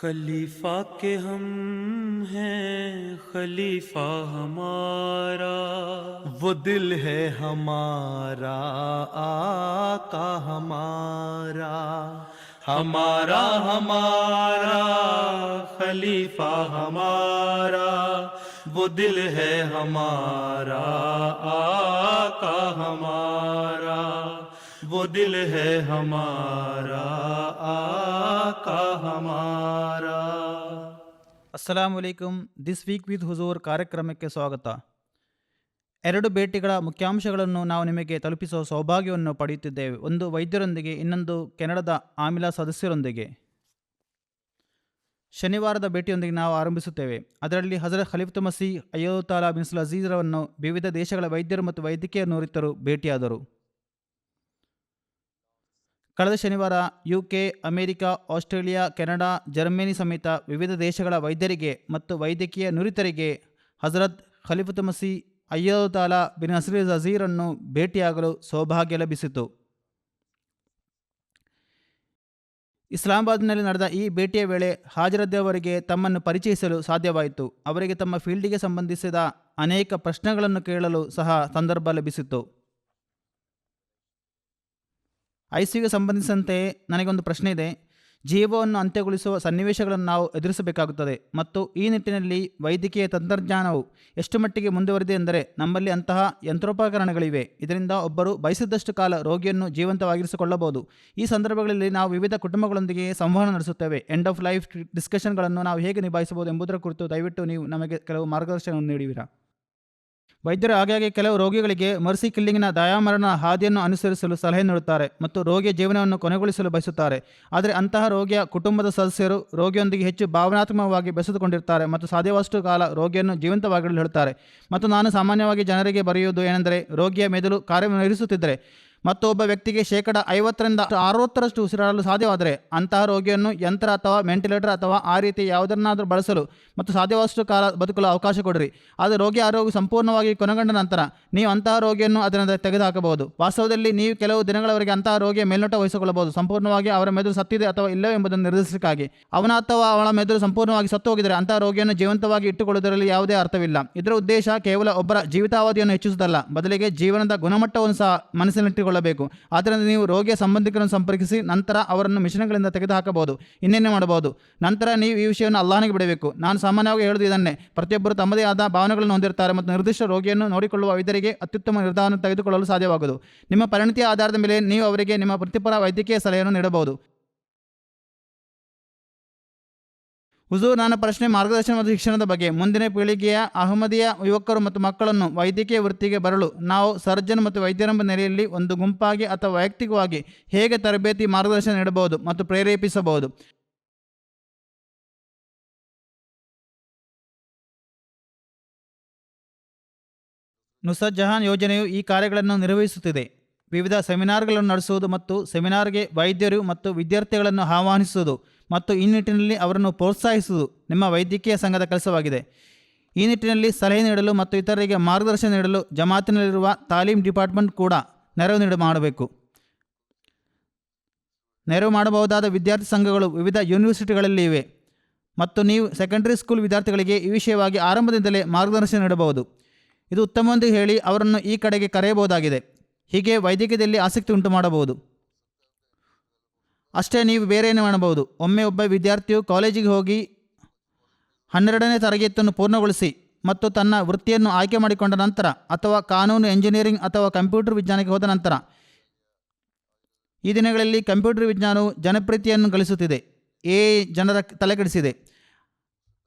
खलीफा के हम हैं, खलीफा हमारा वो दिल है हमारा, आका हमारा। हमारा हमारा खलीफा हमारा, वो दिल है हमारा, आका हमारा, वो दिल है हमारा, आका हमारा। ಅಸ್ಸಲಾಮು ಅಲೈಕುಂ. ದಿಸ್ ವೀಕ್ ವಿತ್ ಹುಜೂರ್ ಕಾರ್ಯಕ್ರಮಕ್ಕೆ ಸ್ವಾಗತ. ಎರಡು ಭೇಟಿಗಳ ಮುಖ್ಯಾಂಶಗಳನ್ನು ನಾವು ನಿಮಗೆ ತಲುಪಿಸುವ ಸೌಭಾಗ್ಯವನ್ನು ಪಡೆಯುತ್ತಿದ್ದೇವೆ. ಒಂದು ವೈದ್ಯರೊಂದಿಗೆ, ಇನ್ನೊಂದು ಕೆನಡಾದ ಆಮಿಲಾ ಸದಸ್ಯರೊಂದಿಗೆ. ಶನಿವಾರದ ಭೇಟಿಯೊಂದಿಗೆ ನಾವು ಆರಂಭಿಸುತ್ತೇವೆ. ಅದರಲ್ಲಿ ಹಜರತ್ ಖಲೀಫತ್ ಮಸೀಹ್ ಅಯ್ಯದು ತಾಲಾ ಬಿನ್ ಅಜೀಜ್ರವನ್ನು ವಿವಿಧ ದೇಶಗಳ ವೈದ್ಯರು ಮತ್ತು ವೈದ್ಯಕೀಯ ನುರಿತರು ಭೇಟಿಯಾದರು. ಕಳೆದ ಶನಿವಾರ UK, America, Australia, Canada, Germany ಸಮೇತ ವಿವಿಧ ದೇಶಗಳ ವೈದ್ಯರಿಗೆ ಮತ್ತು ವೈದ್ಯಕೀಯ ನುರಿತರಿಗೆ ಹಜರತ್ ಖಲೀಫತ್ ಮಸೀಹ್ ಅಯ್ಯದು ತಾಲಾ ಬಿನ್ ಅಜೀರನ್ನು ಭೇಟಿಯಾಗಲು ಸೌಭಾಗ್ಯ ಲಭಿಸಿತು. ಇಸ್ಲಾಮಾಬಾದ್ನಲ್ಲಿ ನಡೆದ ಈ ಭೇಟಿಯ ವೇಳೆ ಹಾಜರದ್ದವರಿಗೆ ತಮ್ಮನ್ನು ಪರಿಚಯಿಸಲು ಸಾಧ್ಯವಾಯಿತು. ಅವರಿಗೆ ತಮ್ಮ ಫೀಲ್ಡಿಗೆ ಸಂಬಂಧಿಸಿದ ಅನೇಕ ಪ್ರಶ್ನೆಗಳನ್ನು ಕೇಳಲು ಸಹ ಸಂದರ್ಭ ಲಭಿಸಿತು. ICUಗೆ ಸಂಬಂಧಿಸಿದಂತೆ ನನಗೊಂದು ಪ್ರಶ್ನೆ ಇದೆ. ಜೀವವನ್ನು ಅಂತ್ಯಗೊಳಿಸುವ ಸನ್ನಿವೇಶಗಳನ್ನು ನಾವು ಎದುರಿಸಬೇಕಾಗುತ್ತದೆ ಮತ್ತು ಈ ನಿಟ್ಟಿನಲ್ಲಿ ವೈದ್ಯಕೀಯ ತಂತ್ರಜ್ಞಾನವು ಎಷ್ಟು ಮಟ್ಟಿಗೆ ಮುಂದುವರೆದಿದೆ ಎಂದರೆ ನಮ್ಮಲ್ಲಿ ಅಂತಹ ಯಂತ್ರೋಪಕರಣಗಳಿವೆ. ಇದರಿಂದ ಒಬ್ಬರು ಬಯಸಿದಷ್ಟು ಕಾಲ ರೋಗಿಯನ್ನು ಜೀವಂತವಾಗಿರಿಸಿಕೊಳ್ಳಬಹುದು. ಈ ಸಂದರ್ಭಗಳಲ್ಲಿ ನಾವು ವಿವಿಧ ಕುಟುಂಬಗಳೊಂದಿಗೆ ಸಂವಹನ ನಡೆಸುತ್ತೇವೆ. ಎಂಡ್ ಆಫ್ ಲೈಫ್ ಡಿಸ್ಕಷನ್ಗಳನ್ನು ನಾವು ಹೇಗೆ ನಿಭಾಯಿಸಬಹುದು ಎಂಬುದರ ಕುರಿತು ದಯವಿಟ್ಟು ನೀವು ನಮಗೆ ಕೆಲವು ಮಾರ್ಗದರ್ಶನವನ್ನು ನೀಡುವಿರಾ? ವೈದ್ಯರು ಆಗಾಗ್ಗೆ ಕೆಲವು ರೋಗಿಗಳಿಗೆ ಮರ್ಸಿ ಕಿಲ್ಲಿಂಗಿನ ದಯಾಮರಣ ಹಾದಿಯನ್ನು ಅನುಸರಿಸಲು ಸಲಹೆ ನೀಡುತ್ತಾರೆ ಮತ್ತು ರೋಗಿಯ ಜೀವನವನ್ನು ಕೊನೆಗೊಳಿಸಲು ಬಯಸುತ್ತಾರೆ. ಆದರೆ ಅಂತಹ ರೋಗಿಯ ಕುಟುಂಬದ ಸದಸ್ಯರು ರೋಗಿಯೊಂದಿಗೆ ಹೆಚ್ಚು ಭಾವನಾತ್ಮಕವಾಗಿ ಬೆಸೆದುಕೊಂಡಿರ್ತಾರೆ ಮತ್ತು ಸಾಧ್ಯವಷ್ಟು ಕಾಲ ರೋಗಿಯನ್ನು ಜೀವಂತವಾಗಿರಲು ಹೇಳುತ್ತಾರೆ. ಮತ್ತು ನಾನು ಸಾಮಾನ್ಯವಾಗಿ ಜನರಿಗೆ ಬರೆಯುವುದು ಏನೆಂದರೆ, ರೋಗಿಯ ಮೆದುಳು ಕಾರ್ಯನಿರ್ವಹಿಸುತ್ತಿದ್ದರೆ ಮತ್ತು ಒಬ್ಬ ವ್ಯಕ್ತಿಗೆ 50% 60% ಉಸಿರಾಡಲು ಸಾಧ್ಯವಾದರೆ ಅಂತಹ ರೋಗಿಯನ್ನು ಯಂತ್ರ ಅಥವಾ ವೆಂಟಿಲೇಟರ್ ಅಥವಾ ಆ ರೀತಿ ಯಾವುದನ್ನಾದರೂ ಬಳಸಲು ಮತ್ತು ಸಾಧ್ಯವಾದಷ್ಟು ಕಾಲ ಬದುಕಲು ಅವಕಾಶ ಕೊಡಿರಿ. ಆದರೆ ರೋಗಿ ಆರೋಗ್ಯ ಸಂಪೂರ್ಣವಾಗಿ ಕೊನೆಗೊಂಡ ನಂತರ ನೀವು ಅಂತಹ ರೋಗಿಯನ್ನು ಅದರಿಂದ ತೆಗೆದುಹಾಕಬಹುದು. ವಾಸ್ತವದಲ್ಲಿ ನೀವು ಕೆಲವು ದಿನಗಳವರೆಗೆ ಅಂತಹ ರೋಗಿಯ ಮೇಲ್ನೋಟ ವಹಿಸಿಕೊಳ್ಳಬಹುದು, ಸಂಪೂರ್ಣವಾಗಿ ಅವರ ಮೆದುಳು ಸತ್ತಿದೆ ಅಥವಾ ಇಲ್ಲವೇ ಎಂಬುದನ್ನು ನಿರ್ಧರಿಸಲಿಕ್ಕಾಗಿ. ಅವನ ಅಥವಾ ಅವಳ ಮೆದುಳು ಸಂಪೂರ್ಣವಾಗಿ ಸತ್ತು ಹೋಗಿದರೆ ಅಂತಹ ರೋಗಿಯನ್ನು ಜೀವಂತವಾಗಿ ಇಟ್ಟುಕೊಳ್ಳುವುದರಲ್ಲಿ ಯಾವುದೇ ಅರ್ಥವಿಲ್ಲ. ಇದರ ಉದ್ದೇಶ ಕೇವಲ ಒಬ್ಬರ ಜೀವಿತಾವಧಿಯನ್ನು ಹೆಚ್ಚಿಸುವುದಲ್ಲ, ಬದಲಿಗೆ ಜೀವನದ ಗುಣಮಟ್ಟವನ್ನು ಸಹ ಮನಸ್ಸಿನಲ್ಲಿಟ್ಟುಕೊಳ್ಳಬೇಕು. ಆದ್ದರಿಂದ ನೀವು ರೋಗಿಯ ಸಂಬಂಧಿಕರನ್ನು ಸಂಪರ್ಕಿಸಿ ನಂತರ ಅವರನ್ನು ಮಿಷನ್ಗಳಿಂದ ತೆಗೆದುಹಾಕಬಹುದು, ಇನ್ನೇನೇ ಮಾಡಬಹುದು. ನಂತರ ನೀವು ಈ ವಿಷಯವನ್ನು ಅಲ್ಲಾಹನಿಗೆ ಬಿಡಬೇಕು. ನಾನು ಸಾಮಾನ್ಯವಾಗಿ ಹೇಳುವುದು ಇದನ್ನೇ, ಪ್ರತಿಯೊಬ್ಬರು ತಮ್ಮದೇ ಆದ ಭಾವನೆಗಳನ್ನು ಹೊಂದಿರುತ್ತಾರೆ ಮತ್ತು ನಿರ್ದಿಷ್ಟ ರೋಗಿಯನ್ನು ನೋಡಿಕೊಳ್ಳುವ ವೈದ್ಯರಿಗೆ ಅತ್ಯುತ್ತಮ ನಿರ್ಧಾರವನ್ನು ತೆಗೆದುಕೊಳ್ಳಲು ಸಾಧ್ಯವಾಗುವುದು. ನಿಮ್ಮ ಪರಿಣತಿಯ ಆಧಾರದ ಮೇಲೆ ನೀವು ಅವರಿಗೆ ನಿಮ್ಮ ವೃತ್ತಿಪರ ವೈದ್ಯಕೀಯ ಸಲಹೆಯನ್ನು ನೀಡಬಹುದು. ಹುಜೂರ್, ನನ್ನ ಪ್ರಶ್ನೆ ಮಾರ್ಗದರ್ಶನ ಮತ್ತು ಶಿಕ್ಷಣದ ಬಗ್ಗೆ. ಮುಂದಿನ ಪೀಳಿಗೆಯ ಅಹಮದಿಯ ಯುವಕರು ಮತ್ತು ಮಕ್ಕಳನ್ನು ವೈದ್ಯಕೀಯ ವೃತ್ತಿಗೆ ಬರಲು ನಾವು ಸರ್ಜನ್ ಮತ್ತು ವೈದ್ಯರೆಂಬ ನೆಲೆಯಲ್ಲಿ ಒಂದು ಗುಂಪಾಗಿ ಅಥವಾ ವೈಯಕ್ತಿಕವಾಗಿ ಹೇಗೆ ತರಬೇತಿ ಮಾರ್ಗದರ್ಶನ ನೀಡಬಹುದು ಮತ್ತು ಪ್ರೇರೇಪಿಸಬಹುದು? ನುಸ್ರತ್ ಜಹಾನ್ ಯೋಜನೆಯು ಈ ಕಾರ್ಯಗಳನ್ನು ನಿರ್ವಹಿಸುತ್ತಿದೆ. ವಿವಿಧ ಸೆಮಿನಾರ್ಗಳನ್ನು ನಡೆಸುವುದು ಮತ್ತು ಸೆಮಿನಾರ್ಗೆ ವೈದ್ಯರು ಮತ್ತು ವಿದ್ಯಾರ್ಥಿಗಳನ್ನು ಆಹ್ವಾನಿಸುವುದು ಮತ್ತು ಈ ನಿಟ್ಟಿನಲ್ಲಿ ಅವರನ್ನು ಪ್ರೋತ್ಸಾಹಿಸುವುದು ನಿಮ್ಮ ವೈದ್ಯಕೀಯ ಸಂಘದ ಕೆಲಸವಾಗಿದೆ. ಈ ನಿಟ್ಟಿನಲ್ಲಿ ಸಲಹೆ ನೀಡಲು ಮತ್ತು ಇತರರಿಗೆ ಮಾರ್ಗದರ್ಶನ ನೀಡಲು ಜಮಾತಿನಲ್ಲಿರುವ ತಾಲೀಮ್ ಡಿಪಾರ್ಟ್ಮೆಂಟ್ ಕೂಡ ನೆರವು ಮಾಡಬೇಕು. ನೆರವು ಮಾಡಬಹುದಾದ ವಿದ್ಯಾರ್ಥಿ ಸಂಘಗಳು ವಿವಿಧ ಯೂನಿವರ್ಸಿಟಿಗಳಲ್ಲಿ ಇವೆ ಮತ್ತು ನೀವು ಸೆಕೆಂಡರಿ ಸ್ಕೂಲ್ ವಿದ್ಯಾರ್ಥಿಗಳಿಗೆ ಈ ವಿಷಯವಾಗಿ ಆರಂಭದಿಂದಲೇ ಮಾರ್ಗದರ್ಶನ ನೀಡಬಹುದು. ಇದು ಉತ್ತಮವೆಂದು ಹೇಳಿ ಅವರನ್ನು ಈ ಕಡೆಗೆ ಕರೆಯಬಹುದಾಗಿದೆ. ಹೀಗೆ ವೈದ್ಯಕೀಯದಲ್ಲಿ ಆಸಕ್ತಿ ಉಂಟು ಮಾಡಬಹುದು. ಅಷ್ಟೇ, ನೀವು ಬೇರೆ ಏನು ಮಾಡಬಹುದು. ಒಮ್ಮೆ ಒಬ್ಬ ವಿದ್ಯಾರ್ಥಿಯು ಕಾಲೇಜಿಗೆ ಹೋಗಿ 12ನೇ ತರಗತಿಯನ್ನು ಪೂರ್ಣಗೊಳಿಸಿ ಮತ್ತು ತನ್ನ ವೃತ್ತಿಯನ್ನು ಆಯ್ಕೆ ಮಾಡಿಕೊಂಡ ನಂತರ ಅಥವಾ ಕಾನೂನು, ಎಂಜಿನಿಯರಿಂಗ್ ಅಥವಾ ಕಂಪ್ಯೂಟರ್ ವಿಜ್ಞಾನಕ್ಕೆ ಹೋದ ನಂತರ, ಈ ದಿನಗಳಲ್ಲಿ ಕಂಪ್ಯೂಟರ್ ವಿಜ್ಞಾನವು ಜನಪ್ರಿಯತೆಯನ್ನು ಗಳಿಸುತ್ತಿದೆ, ಜನರ ತಲೆಕೆಡಿಸಿದೆ.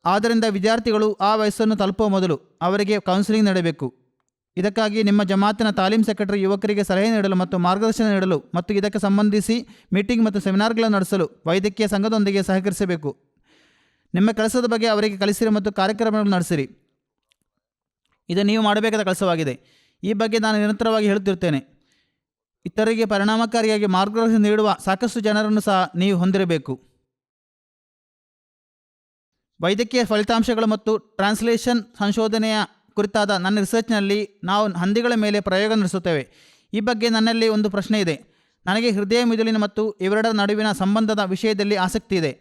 ಆದ್ದರಿಂದ ವಿದ್ಯಾರ್ಥಿಗಳು ಆ ವಯಸ್ಸನ್ನು ತಲುಪುವ ಮೊದಲು ಅವರಿಗೆ ಕೌನ್ಸಿಲಿಂಗ್ ನೀಡಬೇಕು. ಇದಕ್ಕಾಗಿ ನಿಮ್ಮ ಜಮಾತಿನ ತಾಲೀಮ್ ಸೆಕ್ರೆಟರಿ ಯುವಕರಿಗೆ ಸಲಹೆ ನೀಡಲು ಮತ್ತು ಮಾರ್ಗದರ್ಶನ ನೀಡಲು ಮತ್ತು ಇದಕ್ಕೆ ಸಂಬಂಧಿಸಿ ಮೀಟಿಂಗ್ ಮತ್ತು ಸೆಮಿನಾರ್ಗಳನ್ನು ನಡೆಸಲು ವೈದ್ಯಕೀಯ ಸಂಘದೊಂದಿಗೆ ಸಹಕರಿಸಬೇಕು. ನಿಮ್ಮ ಕೆಲಸದ ಬಗ್ಗೆ ಅವರಿಗೆ ಕಲಿಸಿರಿ ಮತ್ತು ಕಾರ್ಯಕ್ರಮಗಳನ್ನು ನಡೆಸಿರಿ. ಇದು ನೀವು ಮಾಡಬೇಕಾದ ಕೆಲಸವಾಗಿದೆ. ಈ ಬಗ್ಗೆ ನಾನು ನಿರಂತರವಾಗಿ ಹೇಳುತ್ತಿರುತ್ತೇನೆ. ಇತರರಿಗೆ ಪರಿಣಾಮಕಾರಿಯಾಗಿ ಮಾರ್ಗದರ್ಶನ ನೀಡುವ ಸಾಕಷ್ಟು ಜನರನ್ನು ಸಹ ನೀವು ಹೊಂದಿರಬೇಕು. ವೈದ್ಯಕೀಯ ಫಲಿತಾಂಶಗಳು ಮತ್ತು ಟ್ರಾನ್ಸ್ಲೇಷನ್ ಸಂಶೋಧನೆಯ ಕುರಿತಾದ ನನ್ನ ರಿಸರ್ಚ್ನಲ್ಲಿ ನಾವು ಹಂದಿಗಳ ಮೇಲೆ ಪ್ರಯೋಗ ನಡೆಸುತ್ತೇವೆ. ಈ ಬಗ್ಗೆ ನನ್ನಲ್ಲಿ ಒಂದು ಪ್ರಶ್ನೆ ಇದೆ. ನನಗೆ ಹೃದಯ ಮಿದುಳಿನ ಮತ್ತು ಇವೆರಡರ ನಡುವಿನ ಸಂಬಂಧದ ವಿಷಯದಲ್ಲಿ ಆಸಕ್ತಿ ಇದೆ.